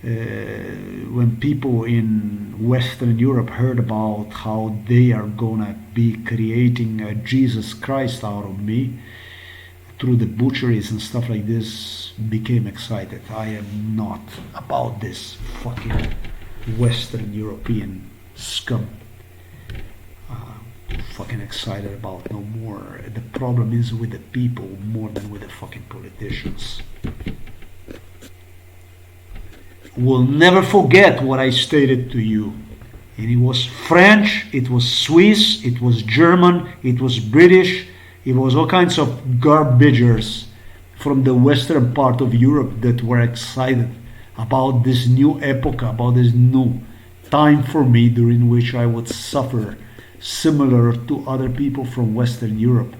when people in Western Europe heard about how they are gonna be creating a Jesus Christ out of me through the butcheries and stuff like this, became excited. I am not about this fucking Western European scum. Fucking excited about no more. The problem is with the people more than with the fucking politicians. Will never forget what I stated to you. And it was French, it was Swiss, it was German, it was British, it was all kinds of garbagers from the western part of Europe that were excited about this new epoch, about this new time for me during which I would suffer similar to other people from Western Europe,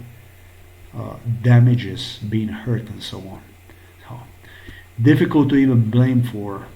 damages, being hurt and so on. So, difficult to even blame for